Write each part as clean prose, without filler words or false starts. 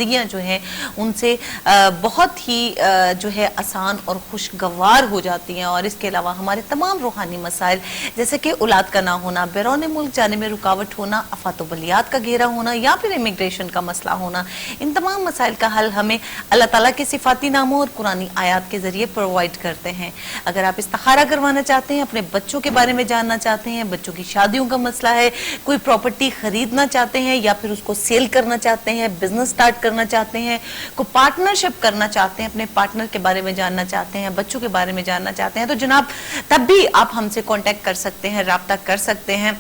زندگیاں جو ہیں ان سے بہت ہی جو ہے آسان اور خوشگوار ہو جاتی ہیں. اور اس کے علاوہ ہمارے تمام روحانی مسائل جیسے کہ اولاد کا نہ ہونا, بیرون ملک جانے میں رکاوٹ ہونا, افات و بلیات کا گھیرا ہونا یا پھر امیگریشن کا مسئلہ ہونا, ان تمام مسائل کا حل ہمیں اللہ تعالیٰ کے صفاتی ناموں اور قرآنی آیات کے ذریعے پرووائڈ کرتے ہیں. اگر آپ استخارہ کروانا چاہتے ہیں, اپنے بچوں کے بارے میں جاننا چاہتے ہیں, بچوں کی شادیوں کا مسئلہ ہے, کوئی پراپرٹی خریدنا چاہتے ہیں یا پھر اس کو سیل کرنا چاہتے ہیں, بزنس سٹارٹ کرنا چاہتے ہیں, کوئی پارٹنرشپ کرنا چاہتے ہیں, اپنے پارٹنر کے بارے میں جاننا چاہتے ہیں, بچوں کے بارے میں جاننا چاہتے ہیں, تو جناب تب بھی آپ ہم سے کانٹیکٹ کر سکتے ہیں, رابطہ کر سکتے ہیں,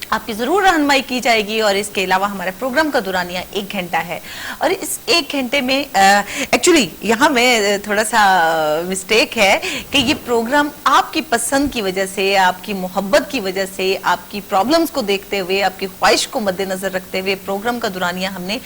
آپ کی ضرور رہنمائی کی جائے گی. اور اس کے علاوہ ہمارے پروگرام کا دورانیہ 1 گھنٹہ ہے اور اس 1 گھنٹے میں ایکچولی یہاں میں تھوڑا سا مسٹیک ہے کہ یہ پروگرام آپ کی پسند کی وجہ سے, آپ کی محبت کی وجہ سے, آپ کی پرابلمز کو دیکھتے ہوئے, آپ کی خواہش کو مد نظر رکھتے ہوئے پروگرام کا دورانیہ ہم نے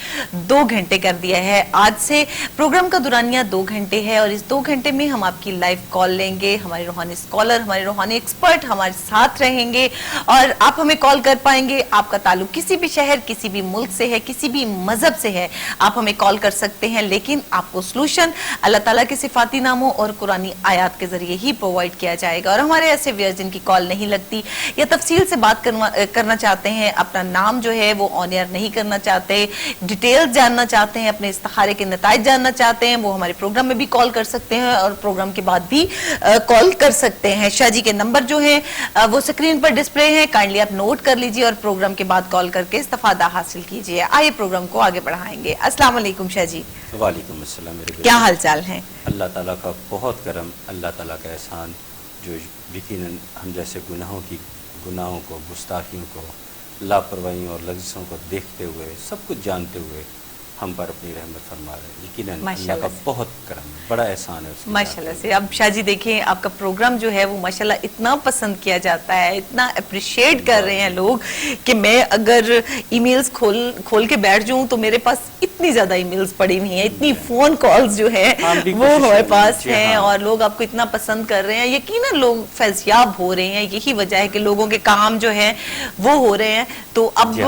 2 گھنٹے کر دیا ہے. آج سے پروگرام کا دورانیہ 2 گھنٹے ہے اور اس 2 گھنٹے میں ہم آپ کی لائیو کال لیں گے. ہمارے روحانی اسکالر, ہمارے روحانی ایکسپرٹ ہمارے ساتھ رہیں گے اور آپ ہمیں کال کر پائیں گے. آپ کا تعلق کسی بھی شہر, کسی بھی ملک سے ہے, کسی بھی مذہب سے ہے, آپ ہمیں کال کر سکتے ہیں, لیکن آپ کو سلوشن اللہ تعالیٰ کے صفاتی ناموں اور قرآنی آیات کے ذریعے ہی پرووائڈ کیا جائے گا. اور ہمارے ایسے ویئرز جن کی کال نہیں لگتی یا تفصیل سے بات کرنا چاہتے ہیں, اپنا نام جو ہے وہ آن ایئر نہیں کرنا چاہتے, ڈیٹیلز جاننا چاہتے ہیں, اپنے استخارے کے نتائج جاننا چاہتے ہیں, وہ ہمارے پروگرام میں بھی کال کر سکتے ہیں اور پروگرام کے بعد بھی کال کر سکتے ہیں. شاہ جی کے نمبر جو ہیں وہ سکرین پر ڈسپلے ہیں, کائنڈلی آپ نوٹ کر لیجئے اور پروگرام کے بعد کال کر کے استفادہ حاصل کیجئے. آئیے پروگرام کو آگے بڑھائیں گے. السلام علیکم شاہ جی. وعلیکم السلام. میرے کیا حال چال ہیں؟ اللہ تعالیٰ کا بہت کرم, اللہ تعالیٰ کا احسان جو یقیناً ہم جیسے گناہوں کو, گستاخیوں کو, لاپرواہیوں اور لغزشوں کو دیکھتے ہوئے, سب کچھ جانتے ہوئے ہم پر اپنی رحمت فرما رہے ہیں. یقیناً اللہ کا بہت کرم ہے, بڑا احسان ہے ماشاءاللہ سے. اب شاہ جی دیکھیں, آپ کا پروگرام جو ہے وہ ماشاءاللہ اتنا پسند کیا جاتا ہے, اتنا اپریشیٹ کر رہے ہیں لوگ کہ میں اگر ای میلز کھول کے بیٹھ جاؤں تو میرے پاس اتنی زیادہ ای میلز پڑی ہوئی ہیں, اتنی فون کالز جو ہیں وہ ہمارے پاس ہیں اور لوگ آپ کو اتنا پسند کر رہے ہیں. یقیناً لوگ فیضیاب ہو رہے ہیں, یہی وجہ ہے کہ لوگوں کے کام جو ہیں وہ ہو رہے ہیں. تو اب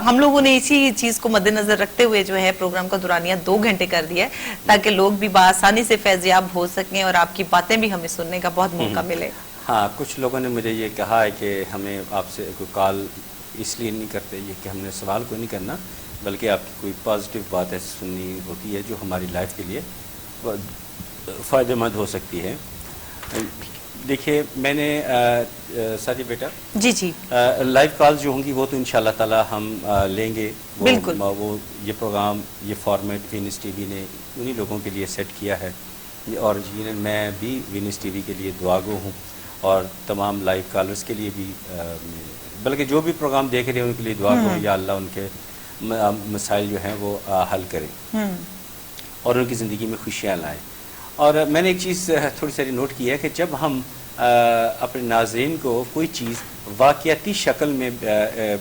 ہم لوگوں نے اسی چیز کو مد نظر رکھتے ہوئے جو ہے پروگرام کا دورانیہ 2 گھنٹے کر دیا ہے تاکہ لوگ بھی بآسانی سے فیضیاب ہو سکیں اور آپ کی باتیں بھی ہمیں سننے کا بہت موقع ملے. ہاں, کچھ لوگوں نے مجھے یہ کہا ہے کہ ہمیں آپ سے کوئی کال اس لیے نہیں کرتے یہ کہ ہم نے سوال کوئی نہیں کرنا, بلکہ آپ کی کوئی پازیٹیو بات ایسی سننی ہوتی ہے جو ہماری لائف کے لیے فائدہ مند ہو سکتی ہے. دیکھیے, میں نے ساجد بیٹا جی لائیو کالز جو ہوں گی وہ تو انشاءاللہ تعالی ہم لیں گے. بالکل. وہ یہ پروگرام, یہ فارمیٹ وینس ٹی وی نے انہی لوگوں کے لیے سیٹ کیا ہے اور میں بھی وینس ٹی وی کے لیے دعا گو ہوں اور تمام لائیو کالرز کے لیے بھی, بلکہ جو بھی پروگرام دیکھ رہے ہیں ان کے لیے دعا گو, یا اللہ ان کے مسائل جو ہیں وہ حل کرے اور ان کی زندگی میں خوشیاں لائیں. اور میں نے ایک چیز تھوڑی ساری نوٹ کی ہے کہ جب ہم اپنے ناظرین کو کوئی چیز واقعاتی شکل میں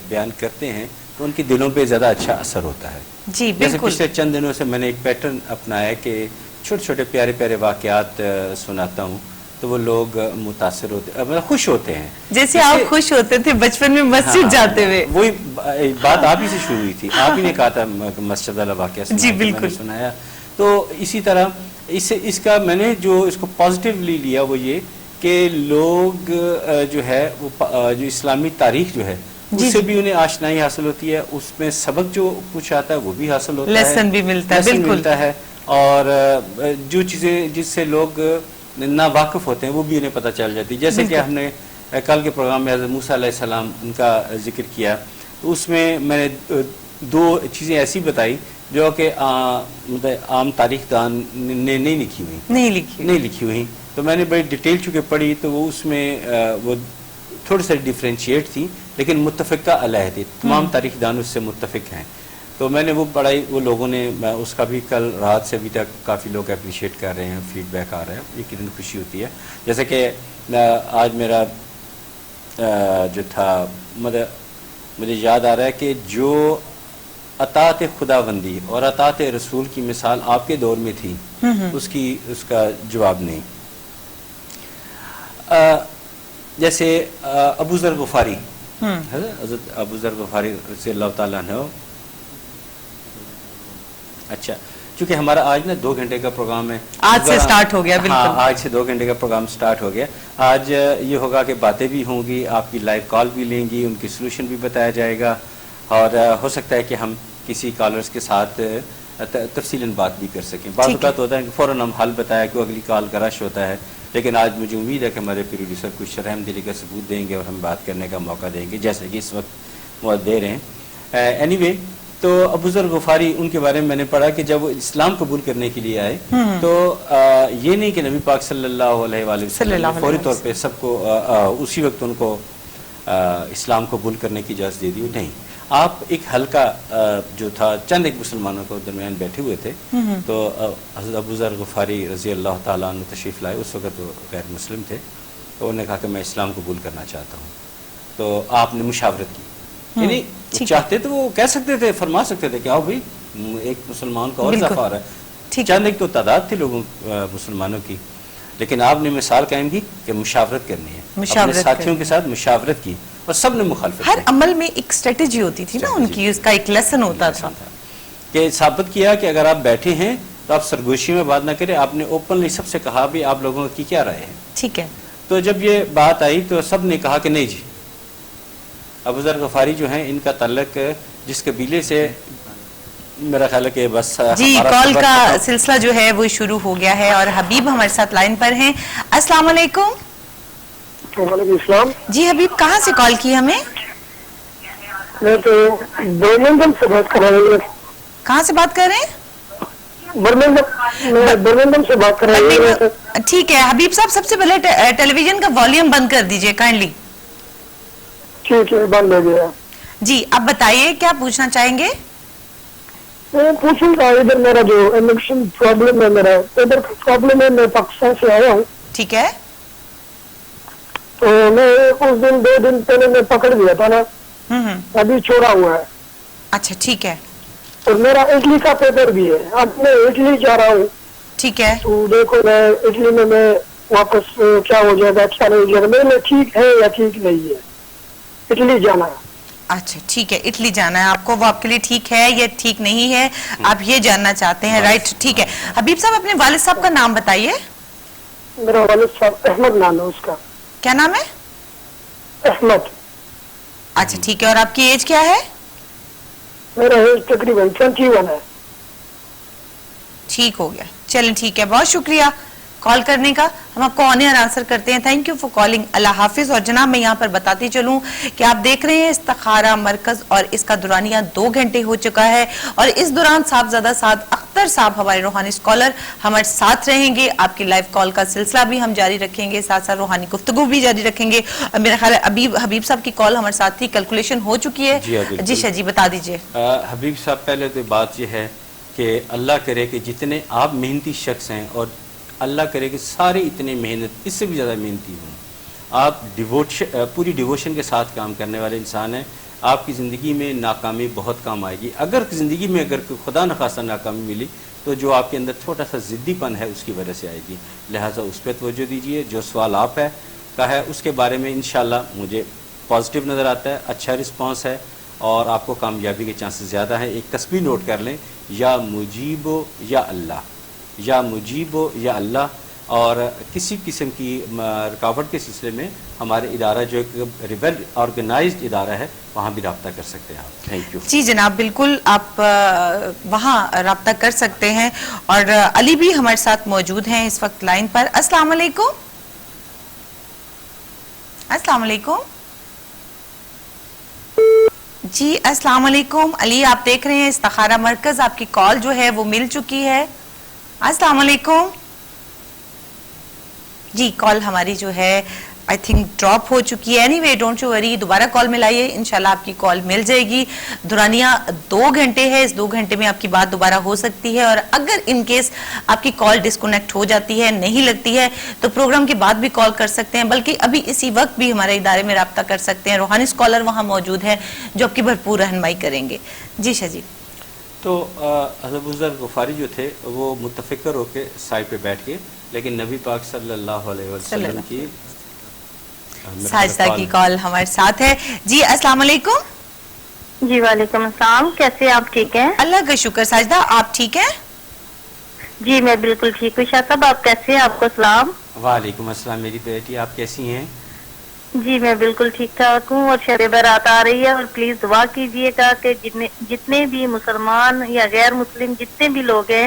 بیان کرتے ہیں تو ان کے دلوں پہ زیادہ اچھا اثر ہوتا ہے. جی بالکل. جیسے پچھلے چند دنوں سے میں نے ایک پیٹرن اپنایا کہ چھوٹے چھوٹے پیارے پیارے واقعات سناتا ہوں تو وہ لوگ متاثر ہوتے, مطلب خوش ہوتے ہیں, جیسے آپ خوش ہوتے تھے بچپن میں مسجد جاتے ہوئے. وہی بات آپ ہی سے شروع ہوئی تھی, آپ ہی نے کہا تھا مسجد والا واقعہ جی بالکل سنایا. تو اسی طرح اس کا میں نے جو اس کو پازیٹیولی لیا وہ یہ کہ لوگ جو ہے وہ جو اسلامی تاریخ جو ہے اس سے بھی انہیں آشنائی حاصل ہوتی ہے, اس میں سبق جو کچھ آتا ہے وہ بھی حاصل ہوتا ہے, لیسن بھی ملتا ہے. بالکل ملتا ہے. اور جو چیزیں جس سے لوگ ناواقف ہوتے ہیں وہ بھی انہیں پتہ چل جاتی ہے. جیسے کہ ہم نے کل کے پروگرام میں حضرت موسیٰ علیہ السلام ان کا ذکر کیا, تو اس میں نے 2 چیزیں ایسی بتائی جو کہ عام تاریخ دان نے نہیں لکھی ہوئی. تو میں نے بڑی ڈیٹیل چونکہ پڑھی تو وہ اس میں وہ تھوڑی سی ڈیفرینشیٹ تھی لیکن متفقہ علیہ تھی, تمام تاریخ دان اس سے متفق ہیں. تو میں نے وہ پڑھائی, وہ لوگوں نے اس کا بھی کل رات سے ابھی تک کافی لوگ اپریشیٹ کر رہے ہیں, فیڈ بیک آ رہا ہے, یہ کتنی خوشی ہوتی ہے. جیسے کہ آج میرا جو تھا مجھے یاد آ رہا ہے کہ جو اطاعت خداوندی اور اطاعت رسول کی مثال آپ کے دور میں تھی اس کا جواب نہیں. جیسے ابو ذر غفاری, حضرت ابو ذر غفاری رضی اللہ تعالیٰ عنہ اچھا، چونکہ ہمارا آج نا 2 گھنٹے کا پروگرام ہے، آج سے سٹارٹ ہو گیا. بالکل ہاں، آج سے 2 گھنٹے کا پروگرام سٹارٹ ہو گیا. آج یہ ہوگا کہ باتیں بھی ہوں گی، آپ کی لائیو کال بھی لیں گی، ان کی سلوشن بھی بتایا جائے گا، اور ہو سکتا ہے کہ ہم کسی کالرز کے ساتھ تفصیلاً بات بھی کر سکیں. بعض اوقات ہوتا ہے کہ فوراً ہم حل بتایا کہ اگلی کال کا رش ہوتا ہے، لیکن آج مجھے امید ہے کہ ہمارے پروڈیوسر کچھ رحم دلی کا ثبوت دیں گے اور ہم بات کرنے کا موقع دیں گے، جیسے کہ اس وقت وہ دے رہے ہیں. اینی وے، تو ابو ذر غفاری ان کے بارے میں نے پڑھا کہ جب وہ اسلام قبول کرنے کے لیے آئے تو یہ نہیں کہ نبی پاک صلی اللہ علیہ وآلہ وسلم نے فوری طور پہ سب کو اسی وقت ان کو اسلام قبول کرنے کی اجازت دے دی. نہیں، آپ ایک حلقہ جو تھا چند ایک مسلمانوں کو درمیان بیٹھے ہوئے تھے، تو حضرت ابو ذر غفاری رضی اللہ تعالیٰ عنہ تشریف لائے. اس وقت وہ غیر مسلم تھے، تو انہوں نے کہا کہ میں اسلام قبول کرنا چاہتا ہوں. تو آپ نے مشاورت کی، یعنی چاہتے تو وہ کہہ سکتے تھے، فرما سکتے تھے کہ آؤ بھائی ایک مسلمان کا اور اضافہ آ رہا ہے. چند ایک تو تعداد تھی لوگوں مسلمانوں کی، لیکن آپ نے مثال قائم کی کہ مشاورت کرنی ہے، اپنے ساتھیوں کے ساتھ مشاورت کی، اور سب نے مخالفت. ہر عمل میں ایک اسٹریٹجی ہوتی تھی نا ان کی، اس کا ایک لیسن ہوتا تھا کہ ثابت کیا کہ اگر آپ بیٹھے ہیں تو آپ سرگوشی میں بات نہ کریں. آپ نے اوپنلی سب سے کہا بھی آپ لوگوں کی کیا رائے ہے. ٹھیک ہے. تو جب یہ بات آئی تو سب نے کہا کہ نہیں جی، ابو ذر غفاری جو ہیں ان کا تعلق جس قبیلے سے، میرا خیال ہے کہ بس جی کال کا سلسلہ جو ہے وہ شروع ہو گیا ہے، اور حبیب ہمارے ساتھ لائن پر ہیں. السلام علیکم. وعلیکم السلام. جی حبیب، کہاں سے کال کی ہمیں؟ میں تو برمنگھم سے بات کر رہا ہوں. کہاں سے بات کر رہے ہیں؟ برمنگھم سے بات کر رہا ہوں. ٹھیک ہے حبیب صاحب، سب سے پہلے ٹیلی ویژن کا والیوم بند کر دیجئے کائنڈلی. ٹھیک ہے، بند ہو گیا. جی اب بتائیے کیا پوچھنا چاہیں گے؟ میں پوچھوں گا، ادھر میرا جو الیکشن پرابلم ہے، میرا ادھر پرابلم ہے. میں پاکستان سے آیا ہوں. ٹھیک ہے. تو میں اس دن 2 دن پہلے میں پکڑ گیا تھا نا، ابھی چھوڑا ہوا ہے. اچھا ٹھیک ہے. اور میرا اٹلی کا پیپر بھی ہے. اب میں اٹلی جا رہا ہوں. ٹھیک ہے. تو دیکھو میں اٹلی میں واپس کیا ہو جائے گا، کیا نہیں ہو جائے گا، میرے لیے ٹھیک ہے یا ٹھیک نہیں ہے اٹلی جانا. اچھا ٹھیک ہے، اٹلی جانا ہے آپ کو، وہ آپ کے لیے ٹھیک ہے یا ٹھیک نہیں ہے، آپ یہ جاننا چاہتے ہیں. رائٹ، ٹھیک ہے. حبیب صاحب اپنے والد صاحب کا نام بتائیے. میرا والد صاحب احمد نام ہے اس کا. کیا نام ہے؟ احمد. اچھا ٹھیک ہے. اور آپ کی ایج کیا ہے؟ میرا ایج تقریباً 21 ہے. ٹھیک ہو گیا، چلیں ٹھیک ہے. بہت شکریہ کال کرنے کا، ہم آپ کو آن ایئر آنسر کرتے ہیں. Thank you for calling. اللہ حافظ. اور جناب میں یہاں پر بتاتی چلوں کہ آپ دیکھ رہے ہیں استخارہ مرکز، اور اس کا دورانیہ 2 گھنٹے ہو چکا ہے، اور اس دوران صاحبزادہ سعد اختر صاحب ہمارے روحانی اسکالر ہمارے ساتھ رہیں گے. آپ کی لائیو کال کا سلسلہ بھی ہم جاری رکھیں گے، ساتھ ساتھ روحانی گفتگو بھی جاری رکھیں گے. میرا خیال ہے حبیب صاحب کی کال ہمارے ساتھ ہی کیلکولیشن ہو چکی ہے. جی شاہ جی بتا دیجئے. حبیب صاحب پہلے تو بات یہ ہے کہ اللہ کرے کہ جتنے آپ محنتی شخص ہیں، اور اللہ کرے کہ سارے اتنے محنت، اس سے بھی زیادہ محنتی ہوں. آپ پوری ڈیووشن کے ساتھ کام کرنے والے انسان ہیں. آپ کی زندگی میں ناکامی بہت کام آئے گی. اگر زندگی میں اگر خدا نخواستہ ناکامی ملی تو جو آپ کے اندر چھوٹا سا ضدی پن ہے اس کی وجہ سے آئے گی. لہٰذا اس پہ توجہ دیجیے. جو سوال آپ کا ہے اس کے بارے میں انشاءاللہ مجھے پازیٹیو نظر آتا ہے، اچھا رسپانس ہے، اور آپ کو کامیابی کے چانسز زیادہ ہیں. ایک تسبیح نوٹ کر لیں، یا مجیب یا اللہ، یا مجیب یا اللہ. اور کسی قسم کی رکاوٹ کے سلسلے میں ہمارے ادارہ جو ایک ویل آرگنائزڈ ادارہ ہے وہاں بھی رابطہ کر سکتے ہیں آپ. Thank you. جی جناب بالکل آپ وہاں رابطہ کر سکتے ہیں. اور علی بھی ہمارے ساتھ موجود ہیں اس وقت لائن پر. السلام علیکم. السلام علیکم. جی السلام علیکم علی، آپ دیکھ رہے ہیں استخارہ مرکز، آپ کی کال جو ہے وہ مل چکی ہے. السلام علیکم. جی کال ہماری جو ہے آئی تھنک ڈراپ ہو چکی ہے. اینی وے ڈونٹ یو وری، دوبارہ کال ملائیے، انشاءاللہ آپ کی کال مل جائے گی. دورانیہ 2 گھنٹے ہے، اس 2 گھنٹے میں آپ کی بات دوبارہ ہو سکتی ہے. اور اگر ان کیس آپ کی کال ڈسکنیکٹ ہو جاتی ہے، نہیں لگتی ہے، تو پروگرام کے بعد بھی کال کر سکتے ہیں، بلکہ ابھی اسی وقت بھی ہمارے ادارے میں رابطہ کر سکتے ہیں. روحانی اسکالر وہاں موجود ہے جو آپ کی بھرپور رہنمائی کریں گے. جی شاہ جی. تو حضرت ابو ذر غفاری جو تھے وہ متفکر ہو کے سائے پہ بیٹھ کے، لیکن نبی پاک صلی اللہ علیہ وسلم کی ساجدہ کی کال ہمارے ساتھ ہے. جی السلام علیکم. جی وعلیکم السلام، کیسے ہیں آپ؟ ٹھیک ہیں؟ اللہ کا شکر. ساجدہ آپ ٹھیک ہیں؟ جی میں بالکل ٹھیک ہوں. شاہ صاحب آپ کیسے ہیں؟ آپ کو سلام. وعلیکم السلام میری بیٹی، آپ کیسی ہیں؟ جی میں بالکل ٹھیک ٹھاک ہوں، اور شب برات آ رہی ہے، اور پلیز دعا کیجئے گا کہ جتنے بھی مسلمان یا غیر مسلم جتنے بھی لوگ ہیں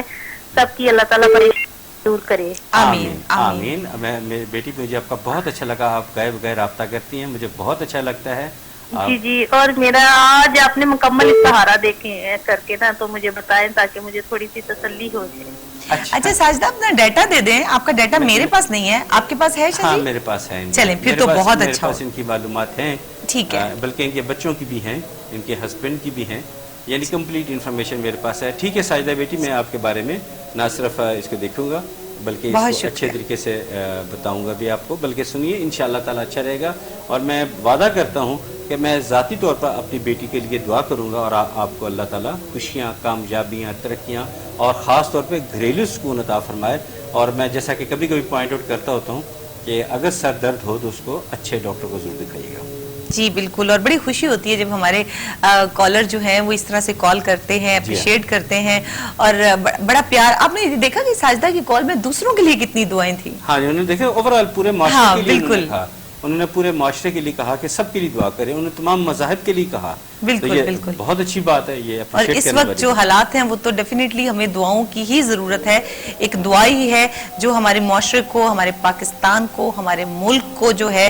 سب کی اللہ تعالیٰ پریشانی دور کرے. آمین آمین. آمین. میری بیٹی مجھے آپ کا بہت اچھا لگا، آپ گئے بغیر رابطہ کرتی ہیں، مجھے بہت اچھا لگتا ہے. جی جی، اور میرا آج آپ نے مکمل استخارہ دیکھے ہیں کر کے نا، تو مجھے بتائیں تاکہ مجھے تھوڑی سی تسلی ہو جائے. اچھا ساجدہ اپنا ڈیٹا دے دیں. آپ کا ڈیٹا میرے پاس نہیں ہے، آپ کے پاس ہے شاہ ہاں جی؟ میرے پاس ہے. چلیں پھر تو بہت اچھا. میرے پاس ان کی معلومات ہیں، ٹھیک ہے. بلکہ ان کے بچوں کی بھی ہیں، ان کے ہسبینڈ کی بھی ہیں، یعنی کمپلیٹ انفارمیشن میرے پاس ہے. ٹھیک ہے ساجدہ بیٹی، میں آپ کے بارے میں نہ صرف اس کو دیکھوں گا بلکہ اس کو اچھے طریقے سے بتاؤں گا بھی آپ کو. بلکہ سنیے، انشاءاللہ تعالی اچھا رہے گا، اور میں وعدہ کرتا ہوں کہ میں ذاتی طور پر اپنی بیٹی کے لیے دعا کروں گا، اور آپ کو اللہ تعالیٰ خوشیاں، کامیابیاں، ترقیاں اور خاص طور پہ گھریلو سکون عطا فرمائے. اور میں جیسا کہ کبھی کبھی پوائنٹ آؤٹ کرتا ہوتا ہوں کہ اگر سر درد ہو تو اس کو اچھے ڈاکٹر کو ضرور دکھائیے گا. جی بالکل. اور بڑی خوشی ہوتی ہے جب ہمارے کالر جو ہیں وہ اس طرح سے کال کرتے ہیں، اپریشیٹ کرتے ہیں، اور بڑا پیار. آپ نے دیکھا کہ ساجدہ کی کال میں دوسروں کے لیے کتنی دعائیں تھیں. ہاں جی، انہوں نے دیکھا اوورآل پورے معاشرے کے لیے انہوں نے پورے معاشرے کے لیے کہا کہ سب کے لیے دعا کریں. انہوں نے تمام مذاہب کے لیے کہا. بالکل بالکل، بہت اچھی بات ہے یہ. اور اس وقت جو حالات ہیں وہ تو ڈیفینیٹلی ہمیں دعاؤں کی ہی ضرورت ہے. ایک دعا ہی ہے جو ہمارے معاشرے کو، ہمارے پاکستان کو، ہمارے ملک کو جو ہے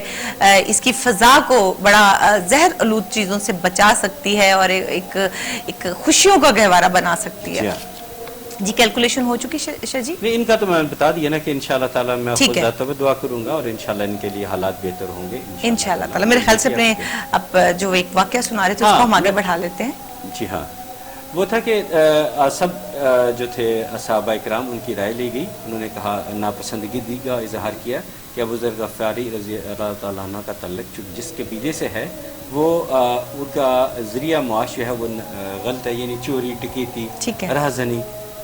اس کی فضا کو بڑا زہر آلود چیزوں سے بچا سکتی ہے، اور ایک خوشیوں کا گہوارہ بنا سکتی ہے. جی کیلکولیشن ہو چکی شاہ جی؟ نہیں، ان کا تو میں بتا دیا نا کہ انشاءاللہ تعالی میں خود ذاتوں میں دعا کروں گا، اور انشاءاللہ ان کے لیے حالات بہتر ہوں گے انشاءاللہ تعالی. میرے خیال سے اپنے اب جو ایک واقعہ سنا رہے تھے اس کو ہم آگے بڑھا لیتے ہیں. جی ہاں، وہ تھا کہ سب جو تھے صحابہ اکرام، ان کی رائے لی گئی. انہوں نے کہا، ناپسندگی کا اظہار کیا کہ ابو ذر غفاری رضی اللہ تعالیٰ عنہ کا تعلق جس قبیلے سے ہے وہ ان کا ذریعہ معاش جو ہے وہ غلط ہے، یعنی چوری، ڈکیتی، رہزنی،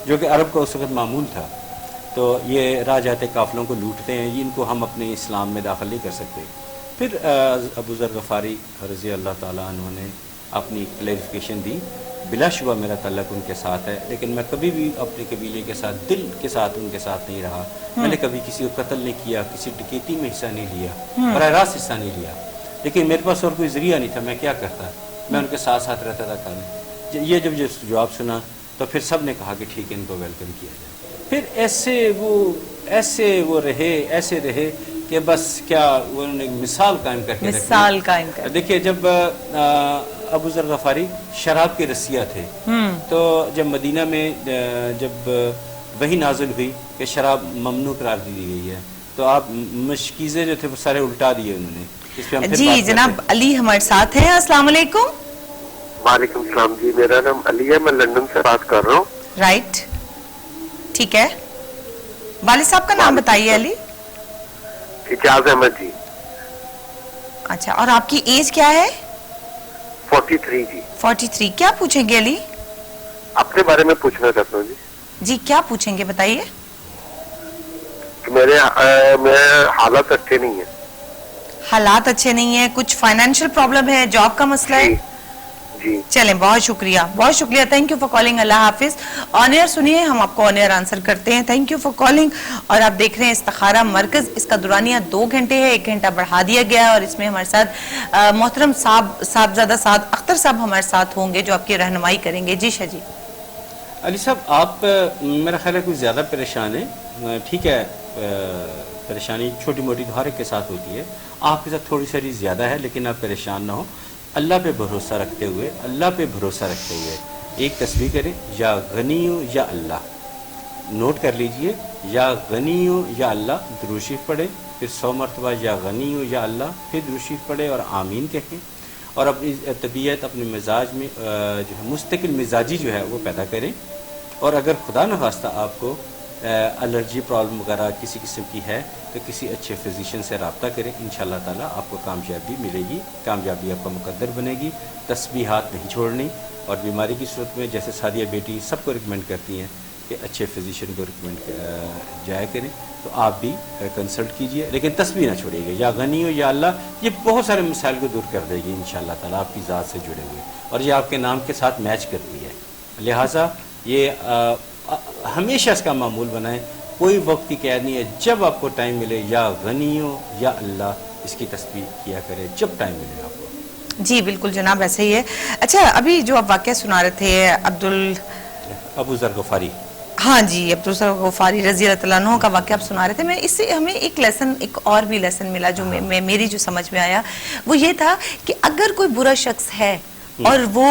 جو کہ عرب کا اس وقت معمول تھا. تو یہ راہ جاتے قافلوں کو لوٹتے ہیں، ان کو ہم اپنے اسلام میں داخل نہیں کر سکتے. پھر ابو ذر غفاری رضی اللہ تعالیٰ عنہ نے اپنی کلیریفیکیشن دی. بلا شبہ میرا تعلق ان کے ساتھ ہے، لیکن میں کبھی بھی اپنے قبیلے کے ساتھ، دل کے ساتھ ان کے ساتھ نہیں رہا. میں نے کبھی کسی کو قتل نہیں کیا، کسی ڈکیتی میں حصہ نہیں لیا، براہ راست حصہ نہیں لیا. لیکن میرے پاس اور کوئی ذریعہ نہیں تھا، میں کیا کرتا؟ میں ان کے ساتھ ساتھ رہتا تھا کھانے. یہ جب جواب سنا تو پھر سب نے کہا کہ ٹھیک ہے، ان کو ویلکم کیا جائے. پھر ایسے وہ رہے کہ بس کیا انہوں نے مثال قائم کر کے دیکھیے. جب ابو ذر غفاری شراب کے رسیہ تھے، تو جب مدینہ میں جب وہی نازل ہوئی کہ شراب ممنوع قرار دی گئی ہے، تو آپ مشکیزیں جو تھے وہ سارے الٹا دیے انہوں نے. اس پہ ہم جی جناب علی ہمارے ساتھ ہیں. السلام علیکم. وعلیکم السلام جی، میرا نام علی ہے، میں لندن سے بات کر رہا ہوں. رائٹ، ٹھیک ہے. والد صاحب کا نام بتائیے. علی اجاز احمد جی. اچھا، اور آپ کی ایج کیا ہے؟ 43 جی. 43. کیا پوچھیں گے علی؟ اپنے بارے میں پوچھنا چاہتا ہوں جی. جی کیا پوچھیں گے بتائیے. میرے حالات اچھے نہیں ہیں. حالات اچھے نہیں ہیں؟ کچھ فائنینشیل پرابلم ہے، جاب کا مسئلہ ہے؟ جی چلیں، بہت شکریہ، بہت شکریہ. Thank you for calling. اللہ حافظ. آن ایئر سنیے، ہم آپ کو آن ایئر آنسر کرتے ہیں. Thank you for calling. اور آپ دیکھ رہے ہیں استخارہ مرکز. اس کا دورانیہ 2 گھنٹے ہے، 1 گھنٹہ بڑھا دیا گیا ہے، اور اس میں ہمارے ساتھ محترم صاحبزادہ سعد اختر صاحب ہمارے ساتھ ہوں گے جو آپ کی رہنمائی کریں گے. جی شاہ جی. علی صاحب، آپ میرا خیال ہے کوئی زیادہ پریشان ہیں. ٹھیک ہے، پریشانی چھوٹی موٹی ہر ایک کے ساتھ ہوتی ہے، آپ کے ساتھ تھوڑی ساری زیادہ ہے، لیکن آپ پریشان نہ ہو. اللہ پہ بھروسہ رکھتے ہوئے ایک تسبیح کریں، یا غنیو یا اللہ. نوٹ کر لیجئے، یا غنیو یا اللہ، درود شریف پڑھیں، پھر 100 مرتبہ یا غنیو یا اللہ، پھر درود شریف پڑھیں اور آمین کہیں. اور اپنی طبیعت، اپنے مزاج میں جو ہے مستقل مزاجی جو ہے وہ پیدا کریں. اور اگر خدا نخواستہ آپ کو الرجی پرابلم وغیرہ کسی قسم کی ہے تو کسی اچھے فزیشین سے رابطہ کریں. انشاءاللہ تعالیٰ آپ کو کامیابی ملے گی، کامیابی آپ کا مقدر بنے گی. تسبیحات نہیں چھوڑنی، اور بیماری کی صورت میں جیسے سعدیہ بیٹی سب کو ریکمینڈ کرتی ہیں کہ اچھے فزیشین کو ریکمینڈ جایا کریں. تو آپ بھی کنسلٹ کیجئے, لیکن تسبیح نہ چھوڑیے گا, یا غنی ہو یا اللہ, یہ بہت سارے مسائل کو دور کر دے گی انشاءاللہ تعالیٰ آپ کی ذات سے جڑے ہوئے, اور یہ آپ کے نام کے ساتھ میچ کرتی ہے. لہٰذا یہ ہمیشہ اس کا معمول بنائیں, کوئی وقت کی قید نہیں ہے, جب آپ کو ٹائم ملے یا غنی ہو یا اللہ اس کی تسبیح کیا کرے جب ٹائم ملے آپ کو. جی بالکل جناب ایسے ہی ہے. اچھا ابھی جو آپ واقعہ سنا رہے تھے ابو ذر غفاری, ہاں جی عبد الذر غفاری رضی اللہ عنہ کا واقعہ آپ سنا رہے تھے, میں اس سے ہمیں ایک اور بھی لیسن ملا جو میری جو سمجھ میں آیا وہ یہ تھا کہ اگر کوئی برا شخص ہے اور وہ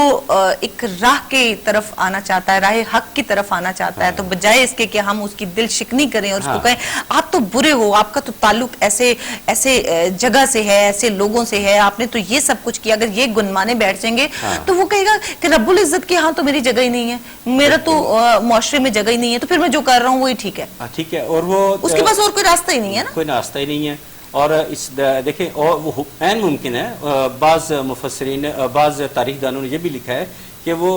ایک راہ کے طرف آنا چاہتا ہے, راہ حق کی طرف آنا چاہتا ہے, تو بجائے اس کے کہ ہم اس کی دل شکنی کریں اور اس کو کہیں آپ تو برے ہو, آپ کا تو تعلق ایسے جگہ سے ہے, ایسے لوگوں سے ہے, آپ نے تو یہ سب کچھ کیا, اگر یہ گنمانے بیٹھ جائیں گے تو وہ کہے گا کہ رب العزت کے ہاں تو میری جگہ ہی نہیں ہے, میرا تو معاشرے میں جگہ ہی نہیں ہے, تو پھر میں جو کر رہا ہوں وہی ٹھیک ہے. ٹھیک ہے, اور وہ اس کے پاس اور کوئی راستہ ہی نہیں ہے نا, کوئی راستہ ہی نہیں ہے. اور اس دیکھیں, اور وہ عین ممکن ہے, بعض مفسرین بعض تاریخ دانوں نے یہ بھی لکھا ہے کہ وہ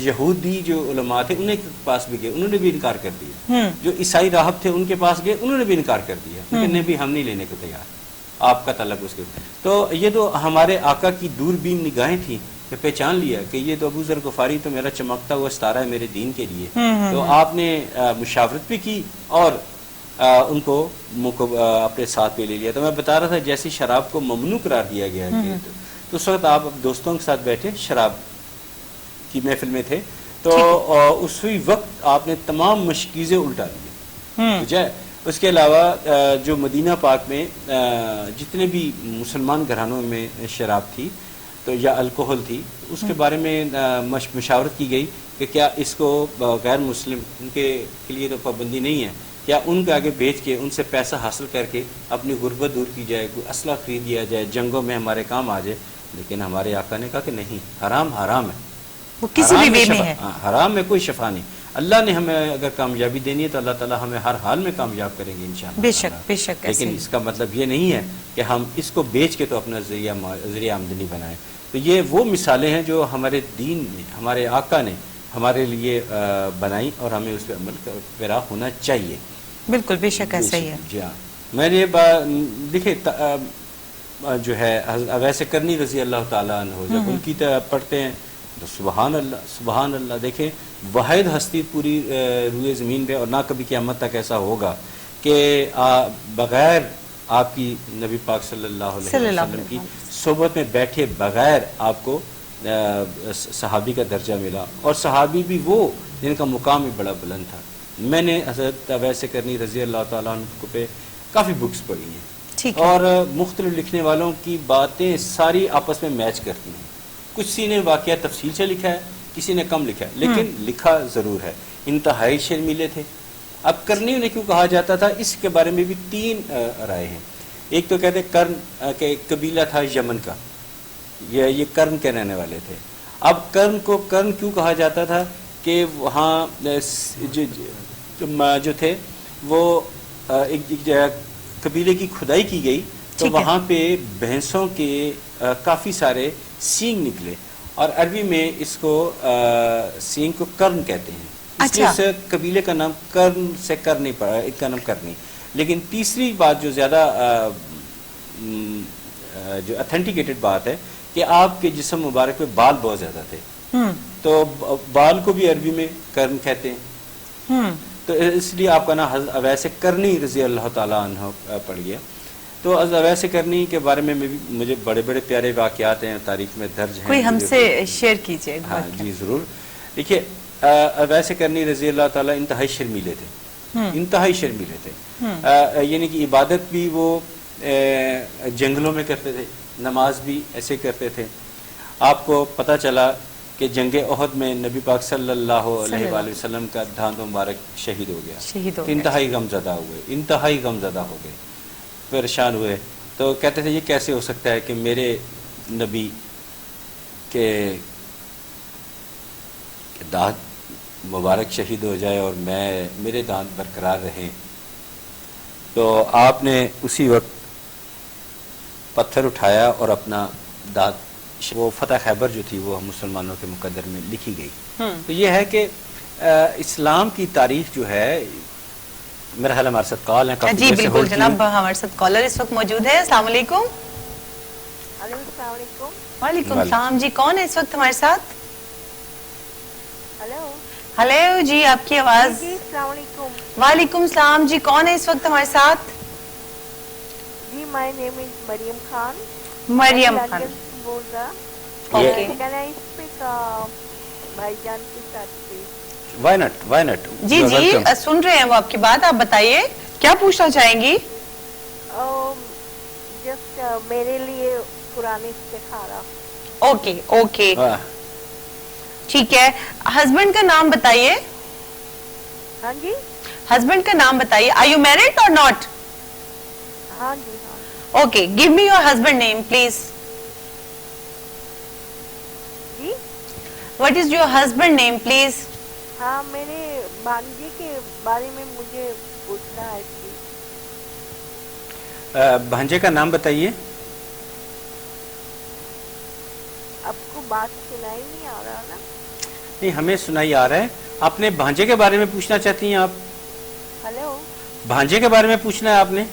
یہودی جو علماء تھے انہیں کے پاس بھی گئے, انہوں نے بھی انکار کر دیا. جو عیسائی راہب تھے ان کے پاس گئے, انہوں نے بھی انکار کر دیا, لیکن بھی ہم نہیں لینے کو تیار, آپ کا تعلق اس کے. تو یہ تو ہمارے آقا کی دوربین نگاہیں تھیں کہ پہچان لیا کہ یہ تو ابو ذر غفاری تو میرا چمکتا ہوا ستارہ ہے میرے دین کے لیے. تو آپ نے مشاورت بھی کی اور ان کو اپنے ساتھ پہ لے لیا. تو میں بتا رہا تھا جیسی شراب کو ممنوع قرار دیا گیا ہے, تو اس وقت آپ دوستوں کے ساتھ بیٹھے شراب کی محفل میں تھے, تو اسی وقت آپ نے تمام مشکیزیں الٹا دی. اس کے علاوہ جو مدینہ پاک میں جتنے بھی مسلمان گھرانوں میں شراب تھی تو یا الکوہل تھی, اس کے بارے میں مشاورت کی گئی کہ کیا اس کو غیر مسلم ان کے لیے تو پابندی نہیں ہے, کیا ان کے آگے بیچ کے ان سے پیسہ حاصل کر کے اپنی غربت دور کی جائے, کوئی اسلحہ خرید دیا جائے, جنگوں میں ہمارے کام آ جائے. لیکن ہمارے آقا نے کہا کہ نہیں, حرام حرام ہے, وہ کسی بھی وے میں ہے, حرام میں کوئی شفا نہیں. اللہ نے ہمیں اگر کامیابی دینی ہے تو اللہ تعالیٰ ہمیں ہر حال میں کامیاب کریں گے انشاءاللہ. بے شک بے شک. لیکن اس کا مطلب یہ نہیں ہے کہ ہم اس کو بیچ کے تو اپنا ذریعہ آمدنی بنائیں. تو یہ وہ مثالیں ہیں جو ہمارے دین نے, ہمارے آقا نے ہمارے لیے بنائی, اور ہمیں اس پہ عمل پیرا ہونا چاہیے. بالکل بے شک ایسا ہی ہے. جی ہاں, میں نے دیکھے جو ہے اویس کرنی رضی اللہ تعالیٰ عنہ, جب ان کی پڑھتے ہیں تو سبحان اللہ سبحان اللہ. دیکھیں واحد ہستی پوری روئے زمین پہ, اور نہ کبھی قیامت تک ایسا ہوگا کہ بغیر آپ کی نبی پاک صلی اللہ علیہ وسلم کی صحبت میں بیٹھے بغیر آپ کو صحابی کا درجہ ملا, اور صحابی بھی وہ جن کا مقام بھی بڑا بلند تھا. میں نے حضرت اویس کرنی رضی اللہ تعالیٰ عنہ پہ کافی بکس پڑھی ہیں, اور مختلف لکھنے والوں کی باتیں ساری آپس میں میچ کرتی ہیں. کسی نے واقعہ تفصیل سے لکھا ہے, کسی نے کم لکھا ہے, لیکن لکھا ضرور ہے. انتہائی شرمیلے تھے. اب کرنی انہیں کیوں کہا جاتا تھا, اس کے بارے میں بھی 3 رائے ہیں. ایک تو کہتے کرن کہ قبیلہ تھا یمن کا, یہ کرن کے رہنے والے تھے. اب کرن کو کرن کیوں کہا جاتا تھا کہ وہاں جو تھے وہ ایک قبیلے کی کھدائی کی گئی, تو وہاں پہ بھینسوں کے کافی سارے سینگ نکلے, اور عربی میں اس کو سینگ کو کرن کہتے ہیں. اس لیے اس قبیلے کا نام کرن سے کر نہیں پڑا, اس کا نام کرنی. لیکن تیسری بات جو زیادہ جو اتھینٹیکیٹڈ بات ہے کہ آپ کے جسم مبارک میں بال بہت زیادہ تھے, تو بال کو بھی عربی میں کرن کہتے ہیں. تو اس لیے آپ کا نام حضرت اویس کرنی رضی اللہ تعالیٰ عنہ پڑ گیا. تو حضرت اویس کرنی کے بارے میں مجھے بڑے بڑے پیارے واقعات ہیں, تاریخ میں درج ہیں. کوئی ہم سے شیئر کیجئے. ہاں جی ضرور. دیکھیے اویس کرنی رضی اللہ تعالیٰ انتہائی شرمیلے تھے, انتہائی شرمیلے تھے. یعنی کہ عبادت بھی وہ جنگلوں میں کرتے تھے, نماز بھی ایسے کرتے تھے. آپ کو پتہ چلا کہ جنگ احد میں نبی پاک صلی اللہ علیہ وآلہ وسلم کا دھاند مبارک شہید ہو گیا. انتہائی غمزدہ ہوئے, انتہائی غمزدہ ہو گئے, پریشان ہوئے. تو کہتے تھے یہ کیسے ہو سکتا ہے کہ میرے نبی کے دانت مبارک شہید ہو جائے اور میرے دانت برقرار رہیں. تو آپ نے اسی وقت پتھر اٹھایا اور اپنا دانت, وہ فتح خیبر جو تھی وہ مسلمانوں کے مقدر میں لکھی گئی. تو یہ ہے کہ اسلام کی تاریخ جو ہے، میرا خیال ہمارے ساتھ کال ہیں کافی جی دیر سے بالکل hold کی جناب، ہمارے ساتھ کالر اس وقت موجود ہے. السلام علیکم. السلام علیکم. وعلیکم السلام جی، کون ہے اس وقت ہمارے ساتھ؟ ہلو ہلو جی، آپ کی آواز. جی السلام علیکم. وعلیکم السلام جی، کون ہے اس وقت ہمارے ساتھ؟ جی مائی نیم از مریم خان. مریم خان. لندن سے بول رہا. اوکے. کین آئی اسپیک بھائی جان کے ساتھ پلیز؟ Why not. جی جی سن رہے ہیں وہ آپ کی بات، آپ بتائیے کیا پوچھنا چاہیں گی؟ جسٹ میرے لیے قرآن استخارہ. اوکے اوکے ٹھیک ہے. ہسبینڈ کا نام بتائیے. ہاں جی. ہسبینڈ کا نام بتائیے. آر یو میرڈ اور ناٹ؟ ہاں جی ہاں. Okay, give me your husband name please. جی what is your husband name please? ہاں میرے بھانجے کے بارے میں مجھے پوچھنا ہے پلیز. بھانجے کا نام بتائیے. آپ کو بات سنائی نہیں آ رہا نا؟ نہیں، ہمیں سنائی آ رہا ہے. اپنے بھانجے کے بارے میں پوچھنا چاہتی ہیں آپ؟ ہلو بھانجے کے بارے میں پوچھنا ہے آپ نے؟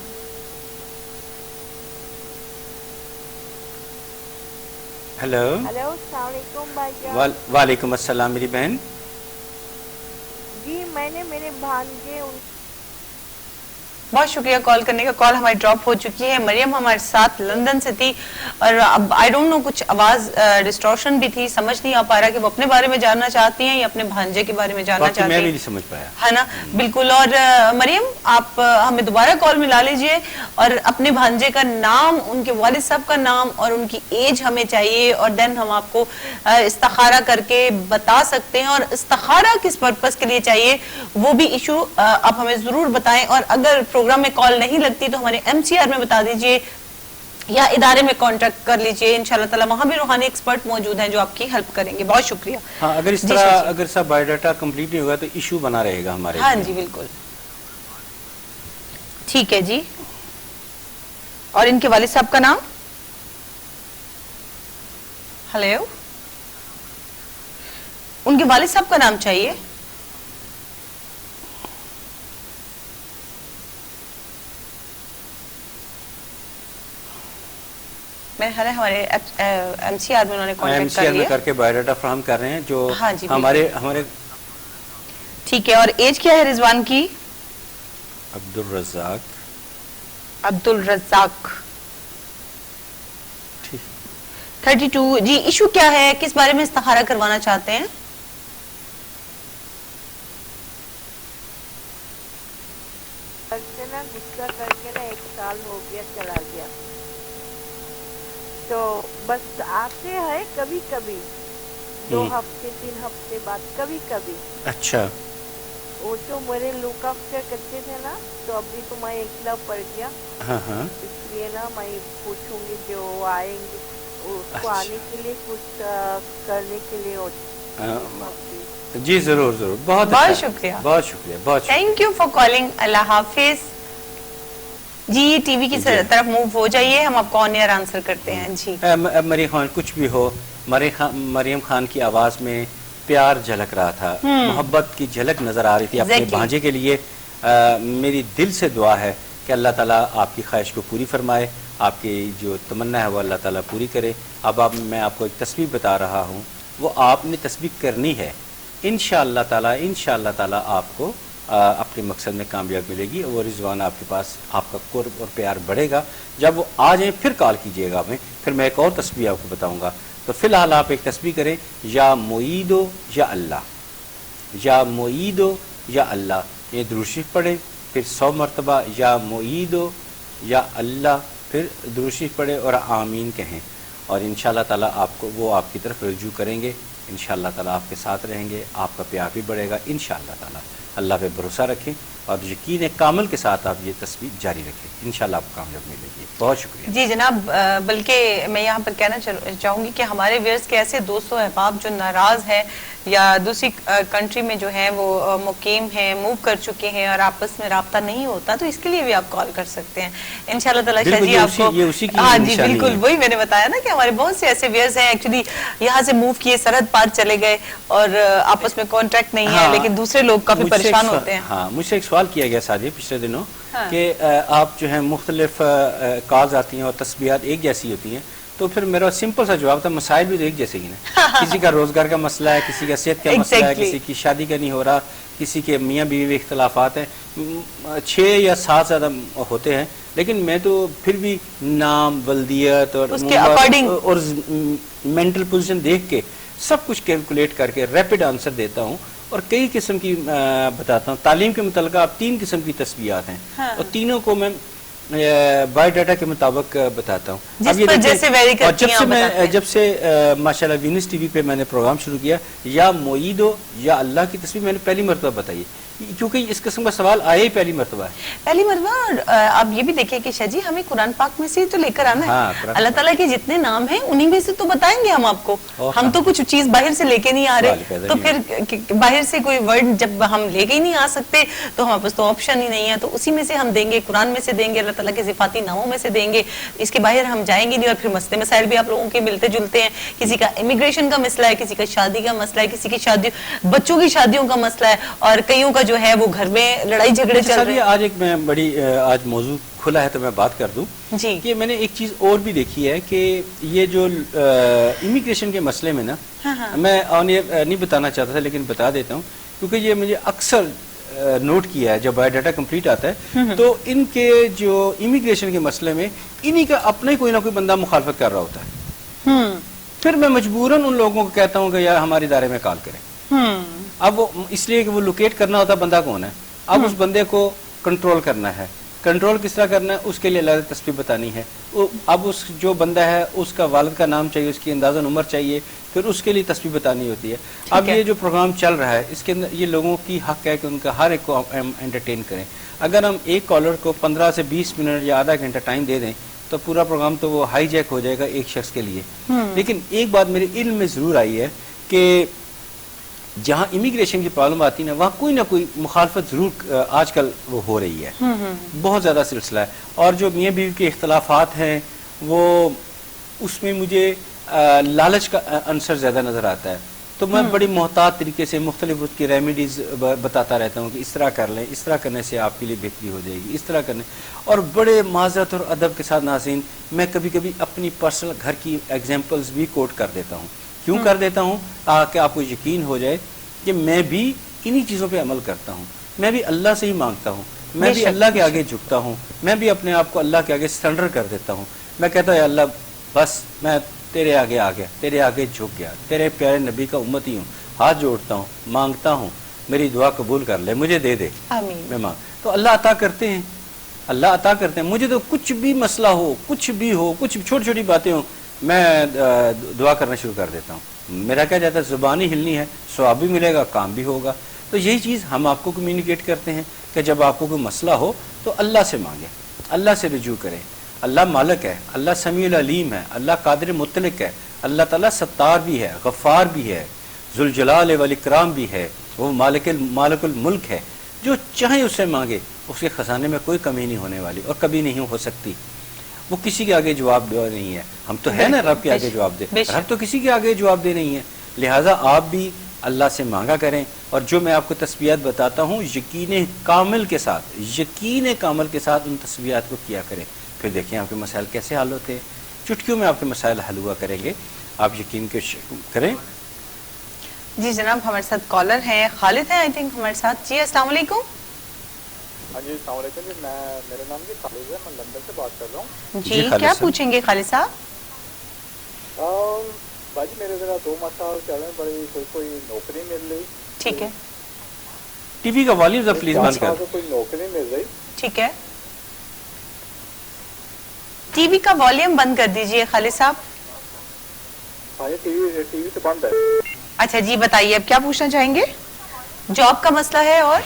ہلو. ہلو السلام علیکم بھائی جان. وعلیکم السلام میری بہن. جی میں نے میرے بھانجے بہت شکریہ کال کرنے کا. کال ہماری ڈراپ ہو چکی ہے. مریم ہمارے ساتھ لندن سے تھی اور اب آئی ڈونٹ نو کچھ آواز ڈسٹورشن بھی تھی، سمجھ نہیں آ پا رہا کہ وہ اپنے بارے میں جاننا چاہتی ہیں یا اپنے بھانجے کے بارے میں جاننا باقی چاہتی میں ہیں. بھی نہیں سمجھ پایا. ہے نا، بالکل. اور مریم آپ ہمیں دوبارہ کال ملا لیجئے اور اپنے بھانجے کا نام، ان کے والد صاحب کا نام اور ان کی ایج ہمیں چاہیے اور دین ہم آپ کو استخارہ کر کے بتا سکتے ہیں. اور استخارہ کس پرپس کے لیے چاہیے وہ بھی ایشو آپ ہمیں ضرور بتائیں. اور اگر پروگرام میں کال نہیں لگتی تو ہمارے MCR میں بتا دیجئے یا ادارے میں کانٹیکٹ کر لیجئے. انشاءاللہ تعالی وہاں بھی روحانی ایکسپرٹ موجود ہیں جو آپ کی ہیلپ کریں گے. بہت شکریہ. ہاں، اگر اس طرح اگر سب بایو ڈاٹا کمپلیٹ نہیں ہوگا تو ایشو بنا رہے گا ہمارے. ہاں جی بالکل ٹھیک ہے جی. اور ان کے والد صاحب کا نام؟ ہلو، ان کے والد صاحب کا نام چاہیے. میرے خیال ہے ہمارے MCR میں انہوں نے کانٹیکٹ کر MCR میں لیا. کر کے بایو ڈاٹا فراہم کر رہے ہیں جو ہاں جی ہمارے ٹھیک ہے. اور ایج کیا ہے رضوان کی؟ عبدالرزاق. 32. جی ایشو کیا ہے، کس بارے میں استخارہ کروانا چاہتے ہیں؟ غصہ کر کے نا 1 سال ہو گیا چلا گیا، تو بس آتے ہیں کبھی کبھی 2 ہفتے 3 ہفتے بعد کبھی کبھی. اچھا. وہ تو میرے لک آفٹر کرتے تھے نا، تو ابھی تو میں اکیلا پڑ گیا. ہاں ہاں. اس لیے نا میں پوچھوں گی جو آئیں گے اس کو آنے کے لیے کچھ کرنے کے لیے. جی ضرور ضرور. بہت شکریہ. بہت شکریہ. بہت شکریہ. Thank you for calling. اللہ حافظ. جی ٹی وی کی طرف موو ہو جائیے، ہم آپ کو آن ایئر آنسر کرتے ہیں. جی مریم خان، کچھ بھی ہو، مریم خان کی آواز میں پیار جھلک رہا تھا، محبت کی جھلک نظر آ رہی تھی اپنے بھانجے کے لیے. میری دل سے دعا ہے کہ اللہ تعالیٰ آپ کی خواہش کو پوری فرمائے، آپ کی جو تمنا ہے وہ اللہ تعالیٰ پوری کرے. اب میں آپ کو ایک تسبیح بتا رہا ہوں، وہ آپ نے تسبیح کرنی ہے. انشاءاللہ تعالیٰ آپ کو اپنے مقصد میں کامیاب ملے گی. اور رضوان آپ کے پاس آپ کا قرب اور پیار بڑھے گا. جب وہ آ جائیں پھر کال کیجئے گا ہمیں، پھر میں ایک اور تسبیح آپ کو بتاؤں گا. تو فی الحال آپ ایک تسبیح کریں، یا معیدو یا اللہ، یا معیدو یا اللہ. یہ درود شریف پڑھیں، پھر 100 مرتبہ یا معیدو یا اللہ، پھر درود شریف پڑھیں اور آمین کہیں. اور انشاءاللہ تعالیٰ آپ کو وہ آپ کی طرف رجوع کریں گے. انشاءاللہ تعالیٰ آپ کے ساتھ رہیں گے، آپ کا پیار بھی بڑھے گا انشاءاللہ تعالیٰ. اللہ پہ بھروسہ رکھیں اور یقین کامل کے ساتھ آپ یہ تسبیح جاری رکھیں، انشاءاللہ آپ کو کامیاب ملے گی۔ بہت شکریہ جی جناب، بلکہ میں یہاں پر کہنا چاہوں گی کہ ہمارے ویئرز کے ایسے دوست و احباب جو ناراض ہیں یا دوسری کنٹری میں جو ہیں وہ مقیم ہیں، موو کر چکے ہیں اور آپس میں رابطہ نہیں ہوتا، تو اس کے لیے بھی آپ کال کر سکتے ہیں انشاءاللہ تعالیٰ۔ شاہ جی آپ کو یہ اسی کی ہاں جی نشانی بالکل ہے۔ وہی میں نے بتایا نا کہ ہمارے بہت سے ایسے ویئرز ہیں ایکچولی یہاں سے موو کیے، سرحد پار چلے گئے اور آپس میں کانٹیکٹ نہیں ہے، لیکن دوسرے لوگ کافی پریشان ہوتے ہیں۔ ہاں مجھ سے ایک سوال کیا گیا ساتھی پچھلے دنوں کہ آپ جو ہیں مختلف کالز آتی ہیں اور تسبیحات ایک جیسی ہوتی ہیں، تو پھر میرا سمپل سا جواب تھا مسائل بھی تو ایک جیسے ہی نا، کسی کا روزگار کا مسئلہ ہے، کسی کا صحت کا مسئلہ ہے، کسی کی شادی کا نہیں ہو رہا، کسی کے میاں بیوی اختلافات ہیں، 6 یا 7 زیادہ ہوتے ہیں، لیکن میں تو پھر بھی نام، ولدیت اور مینٹل پوزیشن دیکھ کے سب کچھ کیلکولیٹ کر کے ریپڈ آنسر دیتا ہوں اور کئی قسم کی بتاتا ہوں۔ تعلیم کے متعلقہ اب 3 قسم کی تسبیحات ہیں اور تینوں کو میں بائی ڈیٹا کے مطابق بتاتا ہوں۔ اب یہ جب سے ماشاءاللہ وینس ٹی وی پہ میں نے پروگرام شروع کیا، یا معیدو یا اللہ کی تسبیح میں نے پہلی مرتبہ بتائی، کیونکہ اس قسم کا سوال آیا ہی پہلی مرتبہ ہے۔ پہلی مرتبہ، اور آپ یہ بھی دیکھیں کہ شاہ جی ہمیں قرآن پاک میں سے تو لے کر آنا ہے، اللہ تعالیٰ کے جتنے نام ہیں انہی میں سے تو بتائیں گے ہم آپ کو، ہم تو کچھ چیز باہر سے لے کے نہیں آ رہے، تو پھر باہر سے کوئی ورڈ جب ہم لے کے ہی نہیں آ سکتے تو ہمارے پاس تو آپشن ہی نہیں ہے، تو اسی میں سے ہم دیں گے، قرآن میں سے دیں گے، اللہ تعالیٰ کے صفاتی ناموں میں سے دیں گے، اس کے باہر ہم جائیں گے نہیں۔ اور پھر مسئلے مسائل بھی آپ لوگوں کے ملتے جلتے ہیں، کسی کا امیگریشن کا مسئلہ ہے، کسی کا شادی کا مسئلہ ہے، کسی کی شادی بچوں کی شادیوں کا مسئلہ ہے، اور کئیوں کا جو ہے وہ گھر میں لڑائی جھگڑے چل رہے ہیں۔ آج ایک میں بڑی آج موضوع کھلا ہے تو میں بات کر دوں جی کہ میں نے ایک چیز اور بھی دیکھی ہے کہ یہ جو امیگریشن کے مسئلے میں نا، میں نہیں بتانا چاہتا تھا لیکن بتا دیتا ہوں کیونکہ یہ مجھے اکثر نوٹ کیا ہے جب بایو ڈیٹا کمپلیٹ آتا ہے تو ان کے جو امیگریشن کے مسئلے میں انہی کا اپنا ہی کوئی نہ کوئی بندہ مخالفت کر رہا ہوتا ہے، پھر میں مجبوراً ان لوگوں کو کہتا ہوں کہ یار ہمارے ادارے میں کال کریں۔ اب وہ اس لیے کہ وہ لوکیٹ کرنا ہوتا بندہ کون ہے، اب اس بندے کو کنٹرول کرنا ہے، کنٹرول کس طرح کرنا ہے اس کے لیے اللہ کی تسبیح بتانی ہے۔ اب اس جو بندہ ہے اس کا والد کا نام چاہیے، اس کی اندازاً عمر چاہیے، پھر اس کے لیے تسبیح بتانی ہوتی ہے۔ اب یہ جو پروگرام چل رہا ہے اس کے اندر یہ لوگوں کی حق ہے کہ ان کا ہر ایک کو ہم انٹرٹین کریں۔ اگر ہم ایک کالر کو 15 سے 20 منٹ یا آدھا گھنٹہ ٹائم دے دیں تو پورا پروگرام تو وہ ہائی جیک ہو جائے گا ایک شخص کے لیے۔ لیکن ایک بات میرے علم میں ضرور آئی ہے کہ جہاں امیگریشن کی پرابلم آتی ہے نا وہاں کوئی نہ کوئی مخالفت ضرور آج کل وہ ہو رہی ہے، بہت زیادہ سلسلہ ہے۔ اور جو میاں بیوی کے اختلافات ہیں وہ اس میں مجھے لالچ کا عنصر زیادہ نظر آتا ہے، تو میں بڑی محتاط طریقے سے مختلف اس کی ریمیڈیز بتاتا رہتا ہوں کہ اس طرح کر لیں، اس طرح کرنے سے آپ کے لیے بہتری ہو جائے گی، اس طرح کرنے، اور بڑے معذرت اور ادب کے ساتھ ناظرین میں کبھی کبھی اپنی پرسنل گھر کی ایگزامپلز بھی کوٹ کر دیتا ہوں۔ کیوں کر دیتا ہوں؟ تاکہ آپ کو یقین ہو جائے کہ میں بھی انہی چیزوں پہ عمل کرتا ہوں، میں بھی اللہ سے ہی مانگتا ہوں، میں بھی اللہ کے آگے جھکتا ہوں، میں بھی اپنے آپ کو اللہ کے آگے سرنڈر کر دیتا ہوں۔ میں کہتا ہوں اللہ بس میں تیرے آگے آ گیا، تیرے آگے جھک گیا، تیرے پیارے نبی کا امتی ہوں، ہاتھ جوڑتا ہوں، مانگتا ہوں، میری دعا قبول کر لے، مجھے دے دے، میں مانگ، تو اللہ عطا کرتے ہیں، اللہ عطا کرتے ہیں۔ مجھے تو کچھ بھی مسئلہ ہو، کچھ بھی ہو، کچھ چھوٹی چھوٹی باتیں ہوں، میں دعا کرنا شروع کر دیتا ہوں۔ میرا کیا جاتا ہے زبان ہی ہلنی ہے، ثواب بھی ملے گا، کام بھی ہوگا۔ تو یہی چیز ہم آپ کو کمیونیکیٹ کرتے ہیں کہ جب آپ کو کوئی مسئلہ ہو تو اللہ سے مانگیں، اللہ سے رجوع کریں۔ اللہ مالک ہے، اللہ سمیع العلیم ہے، اللہ قادر مطلق ہے، اللہ تعالیٰ ستار بھی ہے، غفار بھی ہے، ذوالجلال والاکرام بھی ہے، وہ مالک الملک ہے، جو چاہیں اس سے مانگے، اس کے خزانے میں کوئی کمی نہیں ہونے والی اور کبھی نہیں ہو سکتی۔ وہ کسی کے آگے جواب دے نہیں ہے، ہم تو ہے نا رب کے آگے جواب دے، رب تو کسی کے آگے جواب دے نہیں ہے، لہٰذا آپ بھی اللہ سے مانگا کریں۔ اور جو میں آپ کو تسبیحات بتاتا ہوں یقین کامل کے ساتھ ان تسبیحات کو کیا کریں، پھر دیکھیں آپ کے مسائل کیسے حل ہوتے ہیں، چٹکیوں میں آپ کے مسائل حل ہوا کریں گے، آپ یقین کریں۔ جی جناب ہمارے ساتھ کالر ہیں، خالد ہیں آئی تھنک ہمارے ساتھ۔ جی السلام علیکم۔ ہاں جی السلام علیکم جی، میرا نام جی خالد ہے، میں لندن سے بات کر رہا ہوں۔ جی کیا پوچھیں گے خالد صاحب؟ بھائی جی میرے ذرا 2 مسائل چل رہے ہیں، بڑی کوئی نوکری مل رہی۔ ٹھیک ہے، ٹی وی کا والیوم ذرا پلیز بند کر۔ کوئی نوکری مل رہی، ٹھیک ہے، ٹی وی کا والیوم بند کر دیجئے خالد صاحب۔ ہاں ٹی وی تو بند ہے۔ اچھا جی بتائیے اب کیا پوچھنا چاہیں گے؟ جاب کا مسئلہ ہے اور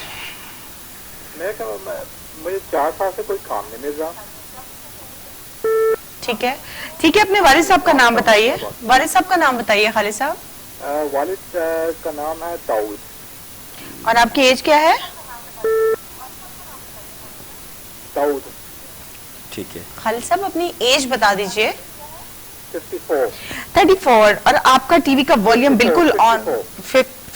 مجھے 4 سال سے کوئی کام نہیں مل رہا. ٹھیک ہے ٹھیک ہے، اپنے والد صاحب کا نام بتائیے. والد صاحب کا نام بتائیے خالد صاحب. والد کا نام ہے داؤد. اور آپ کی ایج کیا ہے؟ داؤد. ٹھیک ہے خالد صاحب اپنی ایج بتا دیجئے. 54. 34. اور آپ کا ٹی وی کا والیوم بالکل آن.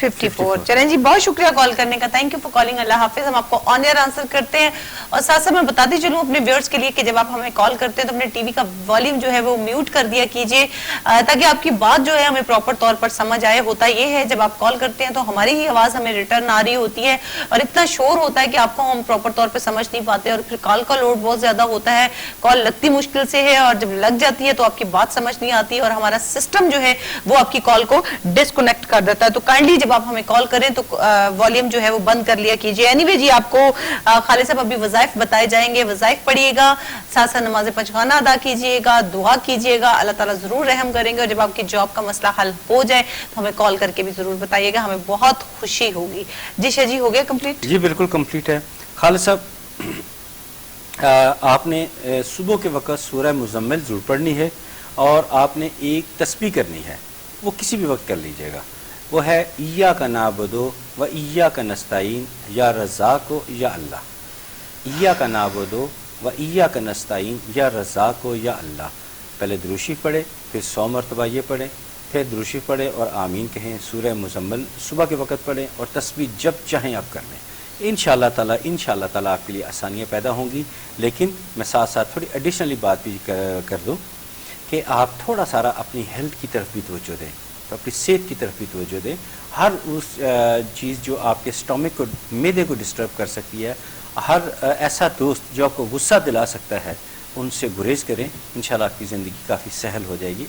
54. چلیں جی، بہت شکریہ کال کرنے کا. Thank you for calling. اللہ حافظ. ہم آپ کو آن ایئر آنسر کرتے ہیں، اور ساتھ ساتھ میں بتاتی چلوں اپنے ویورز کے لیے کہ جب آپ ہمیں کال کرتے ہیں تو اپنے ٹی وی کا والیوم جو ہے وہ میوٹ کر دیا کیجئے، تاکہ آپ کی بات جو ہے ہمیں پراپر طور پر سمجھ آئے. ہوتا یہ ہے جب آپ کال کرتے ہیں تو ہماری ہی آواز ہمیں ریٹرن آ رہی ہوتی ہے، اور اتنا شور ہوتا ہے کہ آپ کو ہم پراپر طور پہ سمجھ نہیں پاتے، اور پھر کال کا لوڈ بہت زیادہ ہوتا ہے. کال لگتی مشکل سے ہے، اور جب لگ جاتی ہے تو آپ کی بات سمجھ نہیں آتی، اور ہمارا سسٹم جو ہے وہ آپ کی کال کو ڈسکنیکٹ کر دیتا ہے. تو کائنڈلی جب آپ ہمیں کال کریں تو والیوم جو ہے وہ بند کر لیا کیجئے. اینی وے جی، آپ کو خالد صاحب ابھی وظائف بتائے جائیں گے، وظائف پڑھیے گا، ساتھ ساتھ نماز پنجگانہ ادا کیجئے گا، دعا کیجئے گا. اللہ تعالیٰ ضرور رحم کریں گے، اور جب آپ کی جاب کا مسئلہ حل ہو جائے تو ہمیں کال کر کے بھی ضرور بتائیے گا، ہمیں بہت خوشی ہوگی. جی شاہ جی، ہو گیا کمپلیٹ؟ جی بالکل کمپلیٹ ہے. خالد صاحب، آپ نے صبح کے وقت سورہ مزمل ضرور پڑھنی ہے، اور آپ نے ایک تسبیح کرنی ہے، وہ کسی بھی وقت کر لیجئے گا. وہ ہے ایاک نعبد و ایاک نستعین یا رزاق یا اللہ. ایاک نعبد و ایاک نستعین یا رزاق یا اللہ. پہلے درود شریف پڑھے، پھر 100 مرتبہ یہ پڑھیں، پھر درود شریف پڑھیں اور آمین کہیں. سورہ مزمل صبح کے وقت پڑھیں، اور تسبیح جب چاہیں آپ کر لیں. انشاءاللہ تعالیٰ آپ کے لیے آسانیاں پیدا ہوں گی. لیکن میں ساتھ ساتھ تھوڑی ایڈیشنلی بات بھی کر دوں کہ آپ تھوڑا سارا اپنی ہیلتھ کی طرف بھی توجہ دیں، اپنی صحت کی طرف بھی توجہ دیں. ہر اس چیز جو آپ کے اسٹامک کو، معدے کو ڈسٹرب کر سکتی ہے، ہر ایسا دوست جو آپ کو غصہ دلا سکتا ہے، ان سے گریز کریں. انشاءاللہ آپ کی زندگی کافی سہل ہو جائے گی،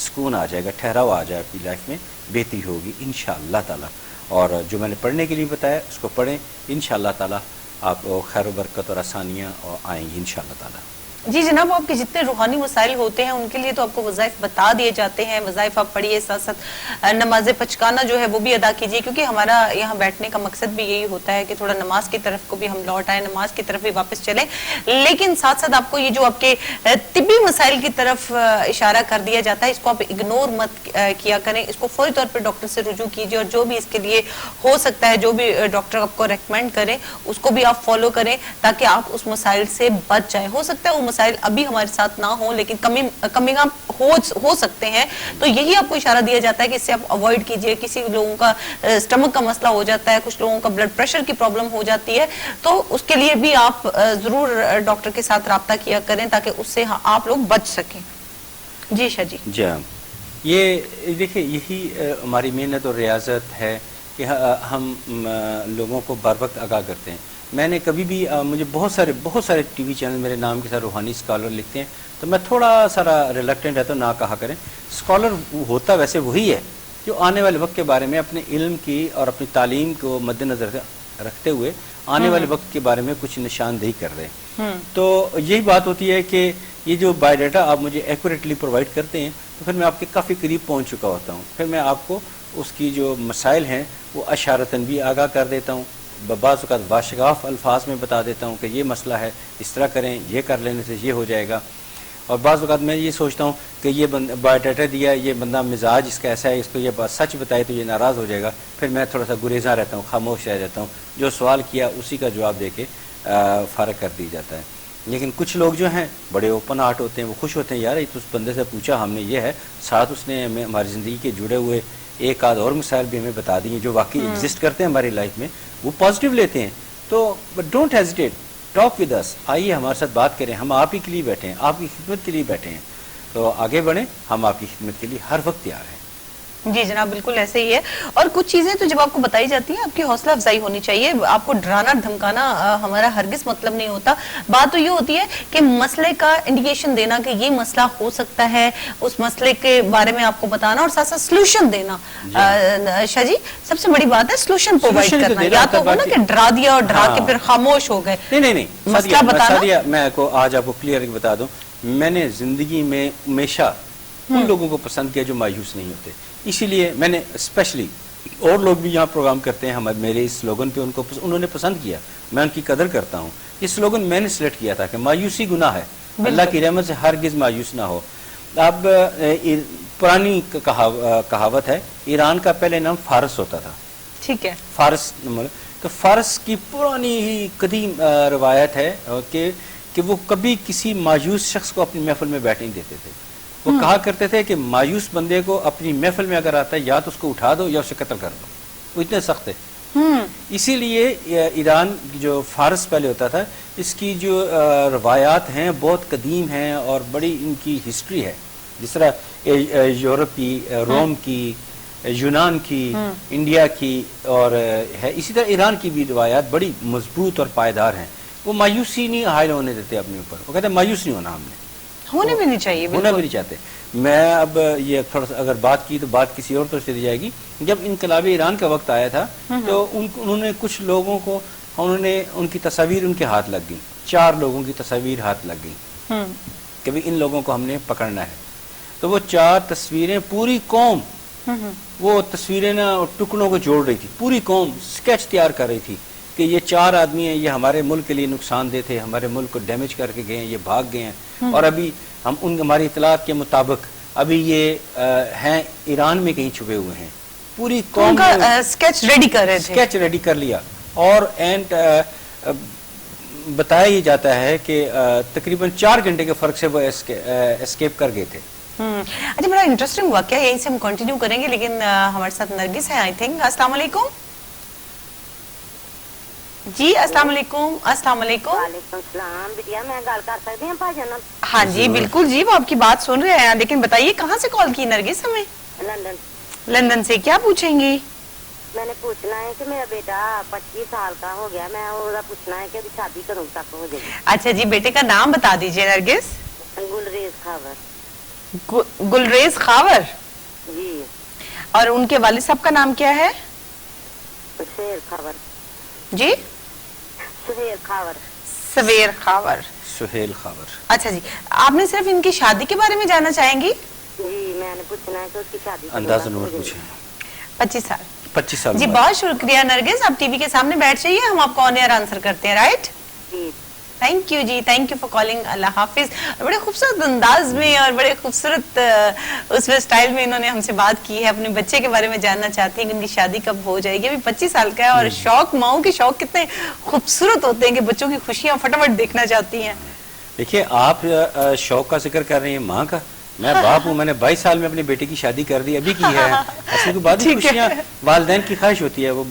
سکون آ جائے گا، ٹھہراؤ آ جائے آپ کی لائف میں، بہتری ہوگی انشاءاللہ تعالیٰ. اور جو میں نے پڑھنے کے لیے بتایا اس کو پڑھیں، انشاءاللہ تعالیٰ آپ کو خیر و برکت اور آسانیاں آئیں گی انشاءاللہ تعالیٰ. جی جناب، آپ کے جتنے روحانی مسائل ہوتے ہیں ان کے لیے تو آپ کو وظائف بتا دیے جاتے ہیں. وظائف آپ پڑھیے، ساتھ ساتھ نماز پنجگانہ جو ہے وہ بھی ادا کیجیے، کیونکہ ہمارا یہاں بیٹھنے کا مقصد بھی یہی ہوتا ہے کہ تھوڑا نماز کی طرف کو بھی ہم لوٹ آئیں، نماز کی طرف بھی واپس چلیں. لیکن ساتھ ساتھ آپ کو یہ جو آپ کے طبی مسائل کی طرف اشارہ کر دیا جاتا ہے، اس کو آپ اگنور مت کیا کریں. اس کو فوری طور پہ ڈاکٹر سے رجوع کیجیے، اور جو بھی اس کے لیے ہو سکتا ہے، جو بھی ڈاکٹر آپ کو ریکمینڈ کریں اس کو بھی آپ فالو کریں، تاکہ آپ اس مسائل سے بچ جائیں. ہو سکتا ہے وہ مسائل ابھی ہمارے ساتھ نہ ہوں، لیکن کمنگ اپ ہو سکتے ہیں. تو یہی آپ کو اشارہ دیا جاتا ہے کہ اس سے آپ اوائڈ کیجئے. کسی لوگوں کا اسٹمک کا مسئلہ ہو جاتا ہے، کچھ لوگوں کا بلڈ پریشر کی پرابلم ہو جاتی ہے، تو اس کے لیے بھی آپ ضرور ڈاکٹر کے ساتھ رابطہ کیا کریں، تاکہ اس سے آپ لوگ بچ سکیں. جی شاہ جی. جی ہاں، یہ دیکھیں، یہی ہماری محنت اور ریاضت ہے کہ ہم لوگوں کو بر وقت آگاہ کرتے ہیں. میں نے کبھی بھی مجھے بہت سارے ٹی وی چینل میرے نام کے ساتھ روحانی اسکالر لکھتے ہیں، تو میں تھوڑا سارا ریلیکٹنٹ رہتا ہوں، نہ کہا کریں. اسکالر ہوتا ویسے وہی ہے جو آنے والے وقت کے بارے میں اپنے علم کی اور اپنی تعلیم کو مد نظر رکھتے ہوئے آنے والے وقت کے بارے میں کچھ نشاندہی کر رہے ہیں. تو یہی بات ہوتی ہے کہ یہ جو بایو ڈیٹا آپ مجھے ایکوریٹلی پرووائڈ کرتے ہیں، تو پھر میں آپ کے کافی قریب پہنچ چکا ہوتا ہوں. پھر میں آپ کو اس کی جو مسائل ہیں وہ اشارتاً بھی آگاہ کر دیتا ہوں، بعض اوقات واشگاف الفاظ میں بتا دیتا ہوں کہ یہ مسئلہ ہے، اس طرح کریں، یہ کر لینے سے یہ ہو جائے گا. اور بعض اوقات میں یہ سوچتا ہوں کہ یہ بایو ڈیٹا دیا، یہ بندہ مزاج اس کا ایسا ہے، اس کو یہ بات سچ بتائے تو یہ ناراض ہو جائے گا. پھر میں تھوڑا سا گریزاں رہتا ہوں، خاموش رہ جاتا ہوں، جو سوال کیا اسی کا جواب دے کے فارغ کر دی جاتا ہے. لیکن کچھ لوگ جو ہیں بڑے اوپن ہارٹ ہوتے ہیں، وہ خوش ہوتے ہیں، یار یہ تو اس بندے سے پوچھا ہم نے، یہ ہے، ساتھ اس نے ہمیں ہماری زندگی کے جڑے ہوئے ایک آدھ اور مسائل بھی ہمیں بتا دیے جو واقعی ایگزسٹ کرتے ہیں ہماری لائف میں، وہ پازیٹیو لیتے ہیں. تو don't hesitate, talk with us, آئیے ہمارے ساتھ بات کریں. ہم آپ ہی کے لیے بیٹھے ہیں، آپ کی خدمت کے لیے بیٹھے ہیں، تو آگے بڑھیں، ہم آپ کی خدمت کے لیے ہر وقت تیار ہیں. جی جناب، بالکل ایسے ہی ہے. اور کچھ چیزیں تو جب آپ کو بتائی جاتی ہیں آپ کی حوصلہ افزائی ہونی چاہیے. آپ کو ڈرانا دھمکانا ہمارا ہرگز مطلب نہیں ہوتا. بات تو یہ ہوتی ہے کہ مسئلے کا انڈیکیشن دینا کہ یہ مسئلہ ہو سکتا ہے، اس مسئلے کے بارے میں آپ کو بتانا، اور ساتھ ساتھ سلوشن دینا. شاہ جی، سب سے بڑی بات ہے سلوشن پرووائڈ کرنا. یا تو ہو نا کہ ڈرا دیا اور ڈرا کے پھر خاموش ہو گئے. نہیں، مسئلہ بتانا. میں آج آپ کو کلیئر بتا دوں، میں نے زندگی میں ہمیشہ ان لوگوں کو پسند کیا جو مایوس نہیں ہوتے. اسی لیے میں نے اسپیشلی اور لوگ بھی یہاں پروگرام کرتے ہیں ہمارے میرے اس سلوگن پہ انہوں نے پسند کیا, میں ان کی قدر کرتا ہوں. یہ سلوگن میں نے سلیکٹ کیا تھا کہ مایوسی گناہ ہے, اللہ کی رحمت سے ہرگز مایوس نہ ہو. اب پرانی کہاوت ہے, ایران کا پہلے نام فارس ہوتا تھا. ٹھیک ہے, فارس تو فارس کی پرانی ہی قدیم روایت ہے کہ وہ کبھی کسی مایوس شخص کو اپنی محفل میں بیٹھنے نہیں دیتے تھے. وہ کہا کرتے تھے کہ مایوس بندے کو اپنی محفل میں اگر آتا ہے یا تو اس کو اٹھا دو یا اسے قتل کر دو. وہ اتنے سخت ہے. اسی لیے ایران جو فارس پہلے ہوتا تھا, اس کی جو روایات ہیں بہت قدیم ہیں اور بڑی ان کی ہسٹری ہے. جس طرح یورپ کی, روم کی, یونان کی, انڈیا کی اور ہے, اسی طرح ایران کی بھی روایات بڑی مضبوط اور پائیدار ہیں. وہ مایوسی نہیں حائل ہونے دیتے اپنے اوپر. وہ کہتے ہیں مایوس نہیں ہونا, ہم نے ہونے بھی نہیں چاہیے, ہونا بھی نہیں چاہتے. میں اب یہ تھوڑا سا اگر بات کی تو بات کسی اور طرف سے دی جائے گی. جب انقلاب ایران کا وقت آیا تھا تو انہوں نے کچھ لوگوں کو, ان کی تصاویر ان کے ہاتھ لگ گئی. 4 لوگوں کی تصاویر ہاتھ لگ گئی کہ بھی ان لوگوں کو ہم نے پکڑنا ہے. تو وہ 4 تصویریں, پوری قوم وہ تصویریں نا ٹکڑوں کو جوڑ رہی تھی. پوری قوم اسکیچ تیار کر رہی تھی کہ یہ 4 آدمی ہیں, یہ ہمارے ملک کے لیے نقصان دہ تھے, ہمارے ملک کو ڈیمیج کر کے گئے ہیں, یہ بھاگ گئے ہیں, اور ابھی ہم ہماری اطلاعات کے مطابق ابھی یہ ہیں ایران میں کہیں چھپے ہوئے ہیں. پوری قوم کا اسکیچ ریڈی کر رہے تھے, اسکیچ ریڈی کر لیا. اور اینڈ بتایا یہ جاتا ہے کہ تقریباً 4 گھنٹے کے فرق سے وہ اسکیپ کر گئے تھے. اچھا, بڑا انٹرسٹنگ واقعہ, یہیں سے ہم کنٹینیو کریں گے, لیکن ہمارے ساتھ نرگس ہے آئی تھنک. السلام علیکم. جی السلام علیکم. السلام علیکم. وعلیکم السلام. بٹیا میں گل کر سکتی ہوں بھائی جان؟ ہاں جی بالکل جی, وہ آپ کی بات سن رہے ہیں, لیکن بتائیے کہاں سے کال کی نرگس ہمیں؟ لندن. لندن سے. کیا پوچھیں گی؟ میں نے پوچھنا ہے کہ میرا بیٹا 25 سال کا ہو گیا, میں پوچھنا ہے کہ شادی کروں تک ہو جائے گی. اچھا جی, بیٹے کا نام بتا دیجیے نرگس. گلریز خاور. گلریز خاور جی. اور ان کے والد صاحب کا نام کیا ہے؟ سہیل خاور. جی سہیل خاور. سویر خاور. سہیل خاور. اچھا جی, آپ نے صرف ان کی شادی کے بارے میں جاننا چاہیں گی؟ جی میں نے پوچھنا ہے کہ اس کی شادی اندازہ نمبر پوچھیں. 25 سال. 25 سال جی بہت شکریہ نرگس, آپ ٹی وی کے سامنے بیٹھ جائیے, ہم آپ کو آن ایئر آنسر کرتے ہیں. رائٹ, جی تھینک یو جی, تھینک یو فار کالنگ. اللہ حافظ. بڑے خوبصورت انداز میں اور بڑے خوبصورت اس میں اسٹائل میں انہوں نے ہم سے بات کی ہے. اپنے بچے کے بارے میں جاننا چاہتے ہیں کہ ان کی شادی کب ہو جائے گی. ابھی 25 سال کا ہے, اور شوق, ماؤں کے شوق کتنے خوبصورت ہوتے ہیں کہ بچوں کی خوشیاں فٹافٹ دیکھنا چاہتی ہیں. دیکھیے آپ شوق کا ذکر کر رہے ہیں ماں کا, میں باپ ہوں, میں نے 22 سال میں اپنے بیٹے کی شادی کر دی, ابھی کی ہے. اصل بعد خوشیاں والدین کی خواہش ہوتی ہے, وہ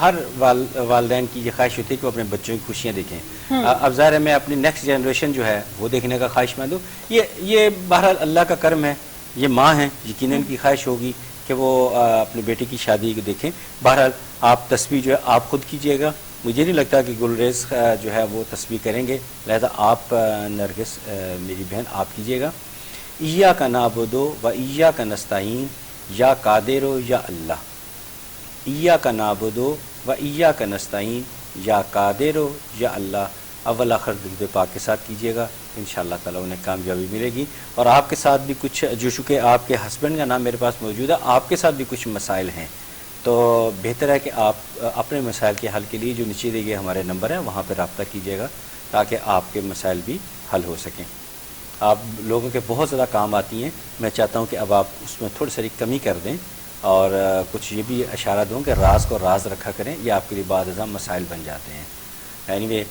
ہر والدین کی یہ خواہش ہوتی ہے کہ وہ اپنے بچوں کی خوشیاں دیکھیں. اب ظاہر ہے میں اپنی نیکسٹ جنریشن جو ہے وہ دیکھنے کا خواہش مند ہوں. یہ بہرحال اللہ کا کرم ہے, یہ ماں ہیں, یقیناً کی خواہش ہوگی کہ وہ اپنے بیٹے کی شادی کو دیکھیں. بہرحال آپ تصویر جو ہے آپ خود کیجیے گا, مجھے نہیں لگتا کہ گلریز جو ہے وہ تصویر کریں گے, لہذا آپ نرگس میری بہن آپ کیجیے گا. ایاک نعبد و ایاک نستعین, یا قادر یا اللہ. ایاک نعبد و ایاک نستعین, یا قادر یا اللہ. اول آخر درود پاک کے ساتھ کیجیے گا, انشاءاللہ تعالیٰ انہیں کامیابی ملے گی. اور آپ کے ساتھ بھی کچھ, جو چونکہ آپ کے ہسبینڈ کا نام میرے پاس موجود ہے, آپ کے ساتھ بھی کچھ مسائل ہیں, تو بہتر ہے کہ آپ اپنے مسائل کے حل کے لیے جو نیچے دیے گئے ہمارے نمبر ہیں وہاں پہ رابطہ کیجیے گا, تاکہ آپ کے مسائل بھی حل ہو سکیں. آپ لوگوں کے بہت زیادہ کام آتی ہیں, میں چاہتا ہوں کہ اب آپ اس میں تھوڑی ساری کمی کر دیں, اور کچھ یہ بھی اشارہ دوں کہ راز کو راز رکھا کریں, یہ آپ کے لیے بعد ازاں مسائل بن جاتے ہیں. اینی وے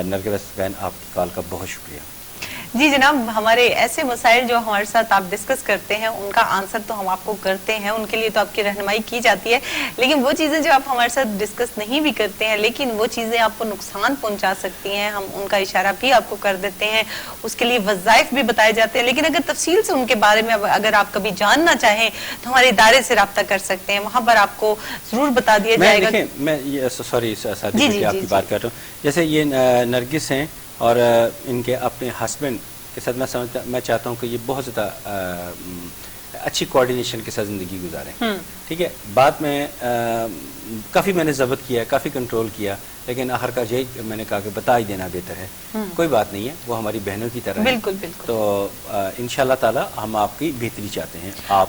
نرگس بہن, آپ کی کال کا بہت شکریہ. جی جناب, ہمارے ایسے مسائل جو ہمارے ساتھ آپ ڈسکس کرتے ہیں ان کا آنسر تو ہم آپ کو کرتے ہیں, ان کے لیے تو آپ کی رہنمائی کی جاتی ہے, لیکن وہ چیزیں جو آپ ہمارے ساتھ ڈسکس نہیں بھی کرتے ہیں لیکن وہ چیزیں آپ کو نقصان پہنچا سکتی ہیں, ہم ان کا اشارہ بھی آپ کو کر دیتے ہیں, اس کے لیے وظائف بھی بتائے جاتے ہیں. لیکن اگر تفصیل سے ان کے بارے میں اگر آپ کبھی جاننا چاہیں تو ہمارے ادارے سے رابطہ کر سکتے ہیں, وہاں پر آپ کو ضرور بتا دیا جائے گا. میں سوری ساتھی آپ کی بات کر رہا ہوں, جیسے یہ نرگس ہیں اور ان کے اپنے ہسبینڈ کے ساتھ میں چاہتا ہوں کہ یہ بہت زیادہ اچھی کوارڈینیشن کے ساتھ زندگی گزاریں. ٹھیک ہے, بات میں کافی میں نے ضبط کیا, کافی کنٹرول کیا, لیکن آخر کا یہی میں نے کہا کہ بتا ہی دینا بہتر ہے. کوئی بات نہیں ہے, وہ ہماری بہنوں کی طرح ہے. بالکل بالکل. تو انشاءاللہ تعالی ہم آپ کی بہتری چاہتے ہیں, آپ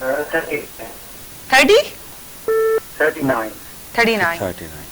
39। 39।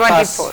24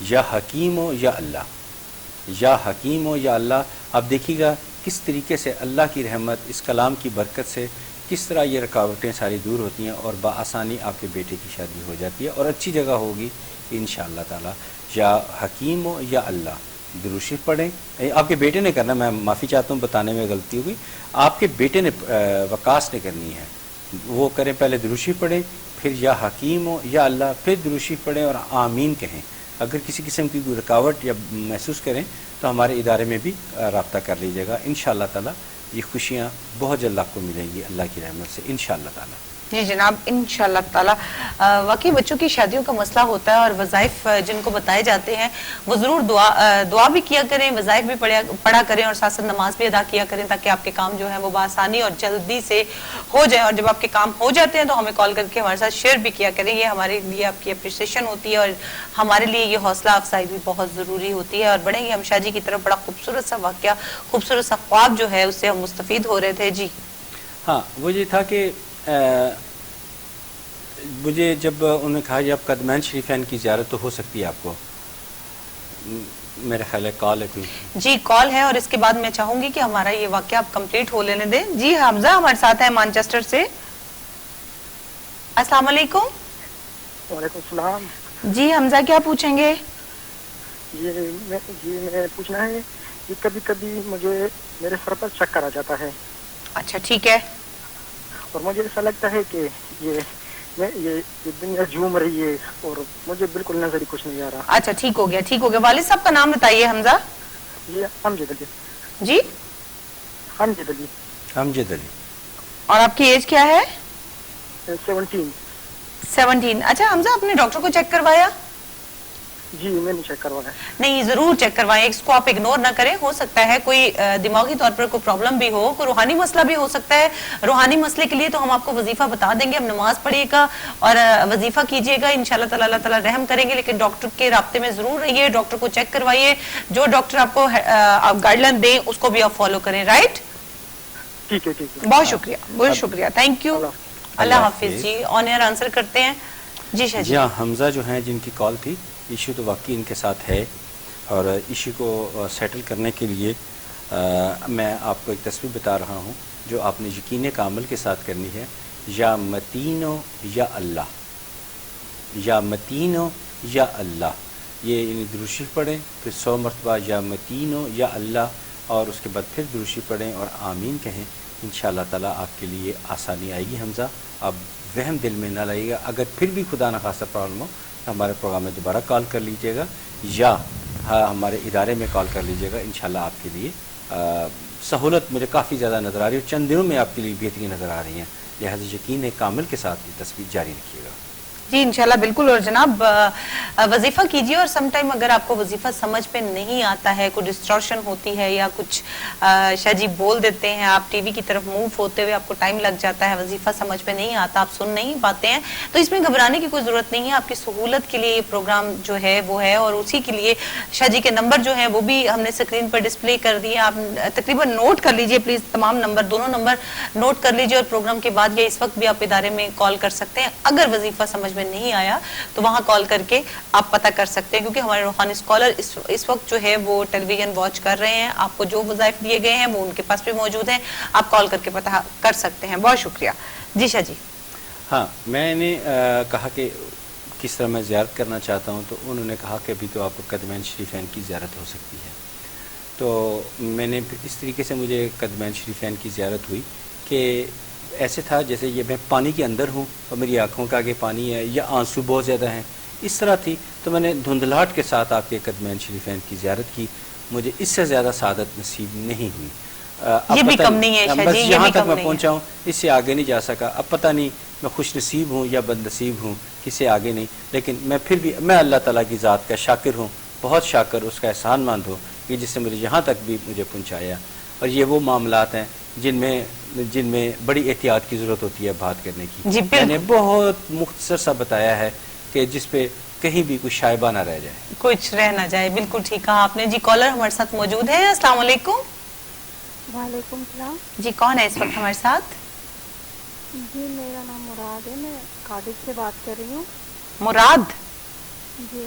یا حکیم ہو یا اللہ، یا حکیم ہو یا اللہ. آپ دیکھیے گا کس طریقے سے اللہ کی رحمت اس کلام کی برکت سے کس طرح یہ رکاوٹیں ساری دور ہوتی ہیں اور بآسانی آپ کے بیٹے کی شادی ہو جاتی ہے اور اچھی جگہ ہوگی انشاءاللہ تعالی. یا حکیم ہو یا اللہ. درود شریف پڑھیں. آپ کے بیٹے نے کرنا، میں معافی چاہتا ہوں بتانے میں غلطی ہوئی، آپ کے بیٹے نے وقاص نے کرنی ہے، وہ کریں. پہلے درود شریف پڑھیں، پھر یا حکیم ہو یا اللہ، پھر درود شریف پڑھیں اور آمین کہیں. اگر کسی قسم کی کوئی رکاوٹ یا محسوس کریں تو ہمارے ادارے میں بھی رابطہ کر لیجیے گا. انشاءاللہ تعالی یہ خوشیاں بہت جلد آپ کو ملیں گی اللہ کی رحمت سے انشاءاللہ تعالی. جی جناب انشاءاللہ تعالی. واقعی بچوں کی شادیوں کا مسئلہ ہوتا ہے اور وظائف جن کو بتائے جاتے ہیں وہ ضرور دعا بھی کیا کریں، وظائف بھی پڑھا کریں اور ساتھ ساتھ نماز بھی ادا کیا کریں تاکہ آپ کے کام جو ہے وہ بآسانی اور جلدی سے ہو جائے. اور جب آپ کے کام ہو جاتے ہیں تو ہمیں کال کر کے ہمارے ساتھ شیئر بھی کیا کریں. یہ ہمارے لیے آپ کی اپریسیشن ہوتی ہے اور ہمارے لیے یہ حوصلہ افزائی بھی بہت ضروری ہوتی ہے. اور بڑھیں گے ہم شاہ جی کی طرف. بڑا خوبصورت سا واقعہ، خوبصورت سا خواب جو ہے اس سے ہم مستفید ہو رہے تھے. جی ہاں، وہ یہ تھا کہ مجھے جب انہوں نے کہا کہ اب قدمین شریفین کی زیارت تو ہو سکتی ہے آپ کو، میرا خیال ہے کال ہے کوئی. جی کال ہے اور اس کے بعد میں چاہوں گی کہ ہمارا یہ واقعہ آپ کمپلیٹ ہو لینے دیں. جی حمزہ ہمارے ساتھ ہیں مانچسٹر سے. السلام علیکم. وعلیکم السلام. جی حمزہ کیا پوچھیں گے؟ میں پوچھنا ہے کہ کبھی کبھی مجھے میرے سر پر چکر آ جاتا ہے. اچھا ٹھیک ہے. اور مجھے ایسا لگتا ہے کہ یہ دنیا جھوم رہی ہے اور مجھے بالکل نظر ہی کچھ نہیں آ رہا. اچھا ٹھیک ہو گیا ٹھیک ہو گیا. والد صاحب کا نام بتائیے حمزہ. یہ امجد علی. جی امجد علی. امجد علی. اور آپ کی ایج کیا ہے؟ 17. اچھا حمزہ آپ نے ڈاکٹر کو چیک کروایا؟ جی میں نے چیک کروایا. نہیں ضرور چیک کروائیں، اس کو آپ اگنور نہ کریں. ہو سکتا ہے کوئی دماغی طور پر کوئی پرابلم بھی ہو، کوئی روحانی مسئلہ بھی ہو سکتا ہے. روحانی مسئلے کے لیے تو ہم آپ کو وظیفہ بتا دیں گے، ہم نماز پڑھیے گا اور وظیفہ کیجیے گا، انشاءاللہ تعالی اللہ تعالی رحم کریں گے. لیکن ڈاکٹر کے رابطے میں ضرور رہیے، ڈاکٹر کو چیک کروائیے، جو ڈاکٹر آپ کو گائیڈ لائن دیں اس کو بھی آپ فالو کریں. رائٹ؟ ٹھیک ہے ٹھیک ہے. بہت شکریہ بہت شکریہ. Thank you. اللہ حافظ. جی آن ایئر آنسر کرتے ہیں. جی شاہ جی ہاں، حمزہ جو ہیں جن کی کال تھی، ایشو تو واقعی ان کے ساتھ ہے اور ایشو کو سیٹل کرنے کے لیے میں آپ کو ایک تصویر بتا رہا ہوں جو آپ نے یقین کامل کے ساتھ کرنی ہے. یا متینو یا اللہ، یا متینو یا اللہ. یہ درود شریف پڑھیں، پھر 100 مرتبہ یا متینو یا اللہ اور اس کے بعد پھر درود شریف پڑھیں اور آمین کہیں. انشاءاللہ تعالیٰ آپ کے لیے آسانی آئے گی. حمزہ آپ وہم دل میں نہ لائیے گا. اگر پھر بھی خدا نخواستہ پرابلم ہو ہمارے پروگرام میں دوبارہ کال کر لیجیے گا یا ہمارے ادارے میں کال کر لیجیے گا. انشاءاللہ آپ کے لیے سہولت مجھے کافی زیادہ نظر آ رہی ہے اور چند دنوں میں آپ کے لیے بہتری نظر آ رہی ہیں. لہٰذا یقین کامل کے ساتھ یہ تصویر جاری رکھیے گا. جی انشاءاللہ بالکل. اور جناب وظیفہ کیجیے اور سم ٹائم اگر آپ کو وظیفہ سمجھ پہ نہیں آتا ہے، کوئی ڈسٹورشن ہوتی ہے یا کچھ شاہ جی بول دیتے ہیں، آپ ٹی وی کی طرف موو ہوتے ہوئے آپ کو ٹائم لگ جاتا ہے، وظیفہ سمجھ پہ نہیں آتا، آپ سن نہیں پاتے ہیں، تو اس میں گھبرانے کی کوئی ضرورت نہیں ہے. آپ کی سہولت کے لیے یہ پروگرام جو ہے وہ ہے اور اسی کے لیے شاہ جی کے نمبر جو ہیں وہ بھی ہم نے اسکرین پر ڈسپلے کر دیے. آپ تقریباً نوٹ کر لیجئے پلیز، تمام نمبر، دونوں نمبر نوٹ کر لیجئے اور پروگرام کے بعد یا اس وقت بھی آپ ادارے میں کال کر سکتے ہیں. اگر وظیفہ سمجھ میں نہیں آیا تو وہاں کال کر کے آپ پتہ کر سکتے ہیں، کیونکہ ہمارے روحانی اسکالر اس وقت جو ہے وہ ٹیلی ویژن واچ کر رہے ہیں. آپ کو جو وظائف دیے گئے ہیں وہ ان کے پاس بھی موجود ہیں، آپ کال کر کے پتہ کر سکتے ہیں. بہت شکریہ. جی شاہ جی. ہاں، میں نے کہا کہ کس طرح میں زیارت کرنا چاہتا ہوں، تو انہوں نے کہا کہ ابھی تو آپ کو قدمین شریفین کی زیارت ہو سکتی ہے. تو میں نے اس طریقے سے مجھے قدمین شریفین کی زیارت ہوئی کہ ایسے تھا جیسے یہ میں پانی کے اندر ہوں اور میری آنکھوں کا آگے پانی ہے یا آنسو بہت زیادہ ہیں، اس طرح تھی. تو میں نے دھندلاہٹ کے ساتھ آپ کے قدمین شریفین کی زیارت کی. مجھے اس سے زیادہ سعادت نصیب نہیں ہوئی. یہ بھی کم نہیں ہے شاہ جی، یہ یہاں بھی تک کم میں نہیں پہنچا ہوں، اس سے آگے نہیں جا سکا. اب پتہ نہیں میں خوش نصیب ہوں یا بد نصیب ہوں، کس سے آگے نہیں. لیکن میں پھر بھی میں اللہ تعالیٰ کی ذات کا شاکر ہوں، بہت شاکر، اس کا احسان مند ہوں کہ جس سے مجھے یہاں تک بھی مجھے پہنچایا. اور یہ وہ معاملات ہیں جن میں بڑی احتیاط کی ضرورت ہوتی ہے بات کرنے کی. جی میں نے بہت مختصر سا بتایا ہے کہ جس پہ کہیں بھی کوئی شائبہ نہ رہ جائے، کچھ رہ نہ جائے. بالکل ٹھیک کہا آپ نے. جی کالر ہمارے ساتھ موجود ہے. السلام علیکم. وعلیکم السلام. جی کون ہے اس وقت ہمارے ساتھ؟ جی میرا نام مراد ہے، میں کارڈف سے بات کر رہی ہوں. مراد. جی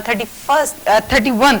31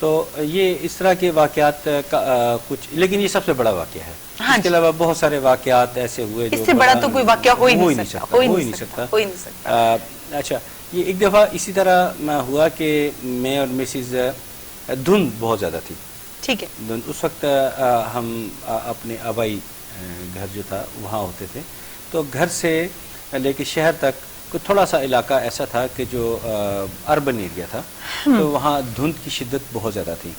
تو یہ اس طرح کے واقعات کا کچھ، لیکن یہ سب سے بڑا واقعہ ہے. اس کے علاوہ بہت سارے واقعات ایسے ہوئے اس سے بڑا تو کوئی واقعہ ہو ہی نہیں سکتا. اچھا، یہ ایک دفعہ اسی طرح ہوا کہ میں اور مسز دھند بہت زیادہ تھی. ٹھیک ہے. دھند اس وقت ہم اپنے آبائی گھر جو تھا وہاں ہوتے تھے. تو گھر سے لے کے شہر تک تھوڑا سا علاقہ ایسا تھا کہ جو اربن ایریا تھا، تو وہاں دھند کی شدت بہت زیادہ تھی.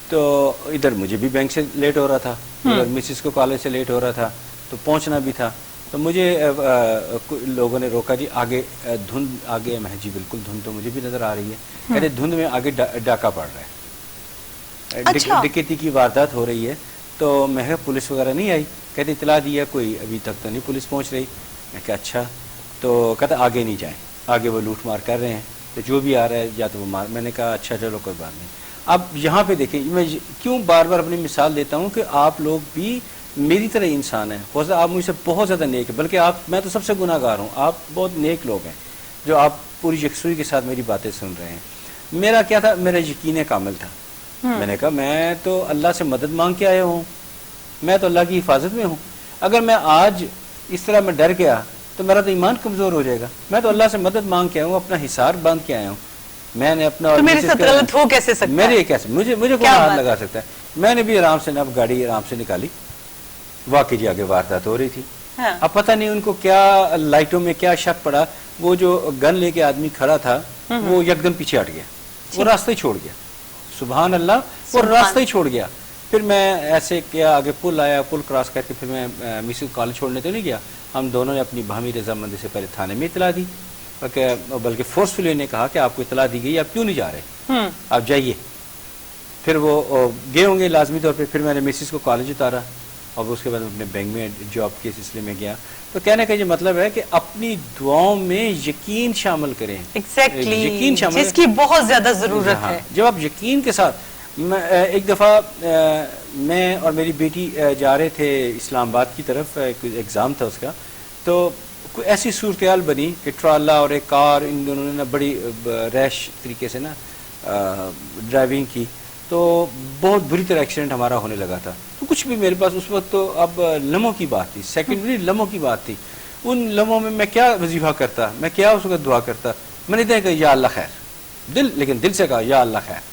تو ادھر مجھے بھی بینک سے لیٹ ہو رہا تھا، ادھر مسز کو کالج سے لیٹ ہو رہا تھا، تو پہنچنا بھی تھا. تو مجھے لوگوں نے روکا، جی آگے دھند آگے. میں جی بالکل دھند تو مجھے بھی نظر آ رہی ہے. کہتے دھند میں آگے ڈاکہ پڑ رہا ہے، ڈکیتی کی واردات ہو رہی ہے. تو میں کہا پولیس وغیرہ نہیں آئی؟ کہتے اطلاع دیا کوئی ابھی تک تو نہیں پولیس پہنچ رہی. میں کہا اچھا. تو کہتا آگے نہیں جائیں، آگے وہ لوٹ مار کر رہے ہیں، تو جو بھی آ رہا ہے یا تو وہ مار. میں نے کہا اچھا چلو کوئی بات نہیں. اب یہاں پہ دیکھیں، میں کیوں بار بار اپنی مثال دیتا ہوں کہ آپ لوگ بھی میری طرح انسان ہیں. ہو سکتا آپ مجھ سے بہت زیادہ نیک ہیں، بلکہ میں تو سب سے گناہ گار ہوں. آپ بہت نیک لوگ ہیں جو آپ پوری یکسوئی کے ساتھ میری باتیں سن رہے ہیں. میرا کیا تھا؟ میرا یقین کامل تھا. میں نے کہا میں تو اللہ سے مدد مانگ کے آیا ہوں، میں تو اللہ کی حفاظت میں ہوں. اگر میں آج اس طرح میں ڈر گیا تو میرا تو ایمان کمزور ہو جائے گا. میں تو اللہ سے مدد مانگ کے آیا ہوں، اپنا حصار باندھ کے آیا ہوں. میں نے اپنا تو میرے ساتھ غلط ہو کیسے سکتا ہے؟ میرے کیسے مجھے کون ہاتھ لگا سکتا ہے؟ میں نے بھی آرام سے اب گاڑی آرام سے نکالی. واقعی جی آگے واردات ہو رہی تھی. اب پتہ نہیں ان کو کیا لائٹوں میں کیا شک پڑا. وہ جو گن لے کے آدمی کھڑا تھا وہ یکدم پیچھے ہٹ گیا، وہ راستہ ہی چھوڑ گیا. سبحان اللہ، وہ راستہ ہی چھوڑ گیا. پھر میں ایسے کیا، آگے پل آیا، پل کراس کر کے پھر میں مسز کالج چھوڑنے تو نہیں گیا. ہم دونوں نے اپنی باہمی رضامندی سے پہلے تھانے میں اطلاع دی، بلکہ فورسفلی نے کہا کہ آپ کو اطلاع دی گئی، آپ کیوں نہیں جا رہے، آپ جائیے. پھر وہ گئے ہوں گے لازمی طور پہ. پھر میں نے مسز کو کالج اتارا اور اس کے بعد اپنے بینک میں جاب کے سلسلے میں گیا. تو کہنے کا یہ مطلب ہے کہ اپنی دعاؤں میں یقین شامل کریں. یقین شامل، جس کی بہت زیادہ ضرورت ہے. جب آپ یقین کے ساتھ، ایک دفعہ میں اور میری بیٹی جا رہے تھے اسلام آباد کی طرف، کوئی ایگزام تھا اس کا. تو کوئی ایسی صورتحال بنی کہ ٹرالا اور ایک کار، ان دونوں نے نا بڑی ریش طریقے سے نا ڈرائیونگ کی. تو بہت بری طرح ایکسیڈنٹ ہمارا ہونے لگا تھا. تو کچھ بھی میرے پاس اس وقت تو اب لمحوں کی بات تھی، سیکنڈ بھی لمحوں کی بات تھی. ان لمحوں میں میں کیا وظیفہ کرتا، میں کیا اس وقت دعا کرتا. میں نے کہا یا اللہ خیر، لیکن دل سے کہا یا اللہ خیر.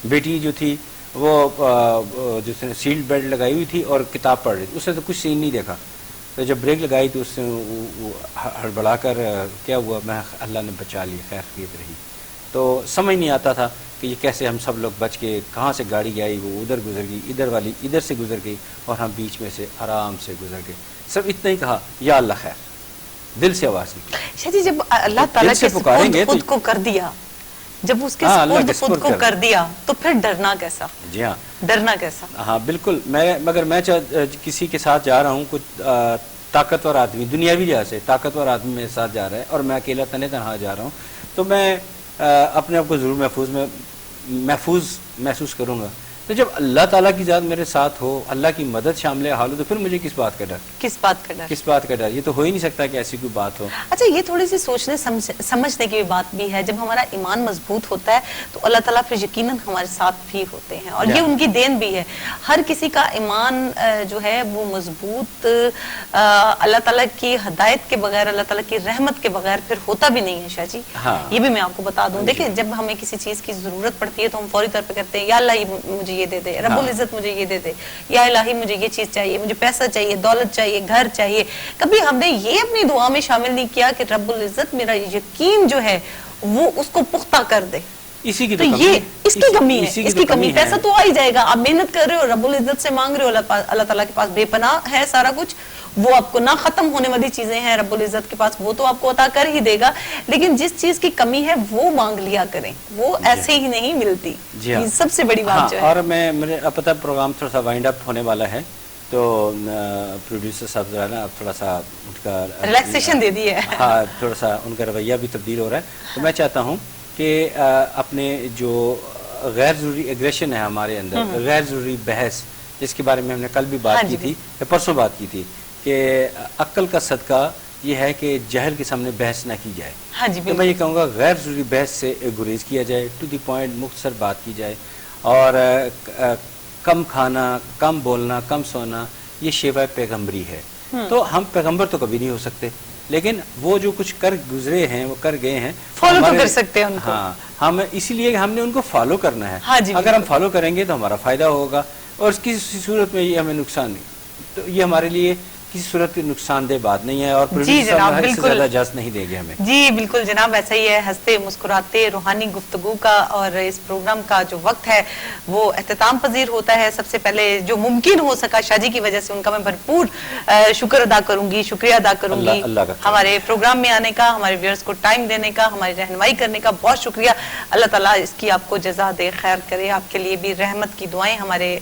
بیٹی جو تھی وہ جس نے سیٹ بیلٹ لگائی ہوئی تھی اور کتاب پڑھ رہی تھی، اس نے تو کچھ سین نہیں دیکھا. تو جب بریک لگائی تو اس نے ہڑبڑا کر کیا ہوا، میں اللہ نے بچا لیا، خیر خیریت رہی. تو سمجھ نہیں آتا تھا کہ یہ کیسے ہم سب لوگ بچ کے، کہاں سے گاڑی آئی، وہ ادھر گزر گئی، ادھر والی ادھر سے گزر گئی اور ہم بیچ میں سے آرام سے گزر گئے. سب اتنا ہی کہا یا اللہ خیر، دل سے آواز نکلی. شاہ جی جب اللہ تعالیٰ کے سپرد خود کو کر دیا، جب اس کے سپرد خود کو کر دیا تو پھر ڈرنا کیسا؟ جی ہاں، ڈرنا کیسا؟ ہاں بالکل. مگر میں کسی کے ساتھ جا رہا ہوں، کچھ طاقتور آدمی، دنیاوی لحاظ سے طاقتور آدمی میرے ساتھ جا رہا ہے اور میں اکیلا تنہا جا رہا ہوں، تو میں اپنے آپ کو ضرور محفوظ محسوس کروں گا. تو جب اللہ تعالیٰ کی ذات میرے ساتھ ہو، اللہ کی مدد شامل حال ہو، تو پھر مجھے کس بات کا ڈر؟ کس بات کا ڈر؟ کس بات کا ڈر؟ یہ تو ہو ہی نہیں سکتا کہ ایسی کوئی بات ہو. اچھا، یہ تھوڑی سی سوچنے سمجھنے کی بات بھی ہے. جب ہمارا ایمان مضبوط ہوتا ہے تو اللہ تعالیٰ پھر یقیناً ہمارے ساتھ بھی ہوتے ہیں، اور یہ ان کی دین بھی ہے. ہر کسی کا ایمان جو ہے وہ مضبوط اللہ تعالیٰ کی ہدایت کے بغیر، اللہ تعالیٰ کی رحمت کے بغیر پھر ہوتا بھی نہیں ہے. شاہ جی یہ بھی میں آپ کو بتا دوں. دیکھیں، جب ہمیں کسی چیز کی ضرورت پڑتی ہے تو ہم فوری طور پہ کہتے ہیں یا اللہ مجھے یہ دے دے، رب العزت مجھے یہ دے دے، یا الہی مجھے یہ چیز چاہیے، مجھے پیسہ چاہیے، دولت چاہیے، گھر چاہیے. کبھی ہم نے یہ اپنی دعا میں شامل نہیں کیا کہ رب العزت میرا یقین جو ہے وہ اس کو پختہ کر دے. اسی کی تو یہ اس کی کمی ہے، اس کی کمی. پیسہ تو آ ہی جائے گا، آپ محنت کر رہے ہو، رب العزت سے مانگ رہے ہو، اللہ تعالیٰ کے پاس بے پناہ ہے سارا کچھ، وہ آپ کو نہ ختم ہونے والی چیزیں ہیں رب العزت کے پاس، وہ تو آپ کو عطا کر ہی دے گا. لیکن جس چیز کی کمی ہے وہ مانگ لیا کریں، وہ ایسے ہی نہیں ملتی. یہ سب سے بڑی بات جو ہے. اور مجھے پتہ پروگرام تھوڑا سا وائنڈ اپ ہونے والا ہے، تو پروڈیوسر صاحب ذرا نا اب تھوڑا سا ان کا ریلیکسیشن دے دی ہے. ہاں، تھوڑا سا ان کا رویہ بھی تبدیل ہو رہا ہے. تو میں چاہتا ہوں کہ اپنے جو غیر ضروری ایگریشن ہے ہمارے اندر، غیر ضروری بحث، جس کے بارے میں ہم نے کل بھی بات کی تھی یا پرسوں بات کی تھی، کہ عقل کا صدقہ یہ ہے کہ جہل کے سامنے بحث نہ کی جائے. ہاں جی تو میں یہ کہوں گا غیر ضروری بحث سے گریز کیا جائے, ٹو دی پوائنٹ مختصر بات کی جائے, اور کم کھانا, کم بولنا, کم سونا یہ شیوہ پیغمبری ہے. تو ہم پیغمبر تو کبھی نہیں ہو سکتے, لیکن وہ جو کچھ کر گزرے ہیں, وہ کر گئے ہیں, فالو تو کر سکتے ہیں ان کو. ہاں, ہم اسی لیے ہم نے ان کو فالو کرنا ہے. ہاں جی, اگر ہم فالو کریں گے تو ہمارا فائدہ ہوگا, اور کسی صورت میں یہ ہمیں نقصان نہیں, تو یہ ہمارے لیے کسی صورت نقصان دہ بات نہیں ہے, اور جی جناب بالکل زیادہ اجازت نہیں دے گے ہمیں. جی بالکل جناب, ایسا ہی ہے, ہنستے مسکراتے روحانی گفتگو کا اور اس پروگرام کا جو وقت ہے وہ اختتام پذیر ہوتا ہے. سب سے پہلے جو ممکن ہو سکا شاہ جی کی وجہ سے ان کا میں بھرپور شکر ادا کروں گی, شکریہ ادا کروں گی. ہمارے پروگرام میں آنے کا, ہمارے ویورز کو ٹائم دینے کا, ہماری رہنمائی کرنے کا بہت شکریہ. اللہ تعالیٰ اس کی آپ کو جزا دے, خیر کرے. آپ کے لیے بھی رحمت کی دعائیں ہمارے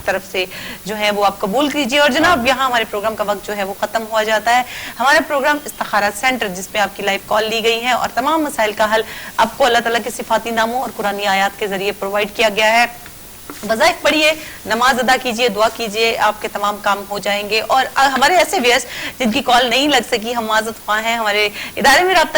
طرف سے جو ہیں وہ آپ قبول کیجیے. اور جناب یہاں ہمارے پروگرام کا وقت جو ہے وہ ختم ہوا جاتا ہے. ہمارا پروگرام استخارات سینٹر, جس میں آپ کی لائیو کال لی گئی ہے اور تمام مسائل کا حل آپ کو اللہ تعالیٰ کے صفاتی ناموں اور قرآنی آیات کے ذریعے پرووائڈ کیا گیا ہے. وظائف پڑھیے, نماز ادا کیجیے, دعا کیجیے, آپ کے تمام کام ہو جائیں گے. اور ہمارے ایسے ویئرس جن کی کال نہیں لگ سکی, ہم معذرت خواہ ہیں, ہمارے ادارے میں رابطہ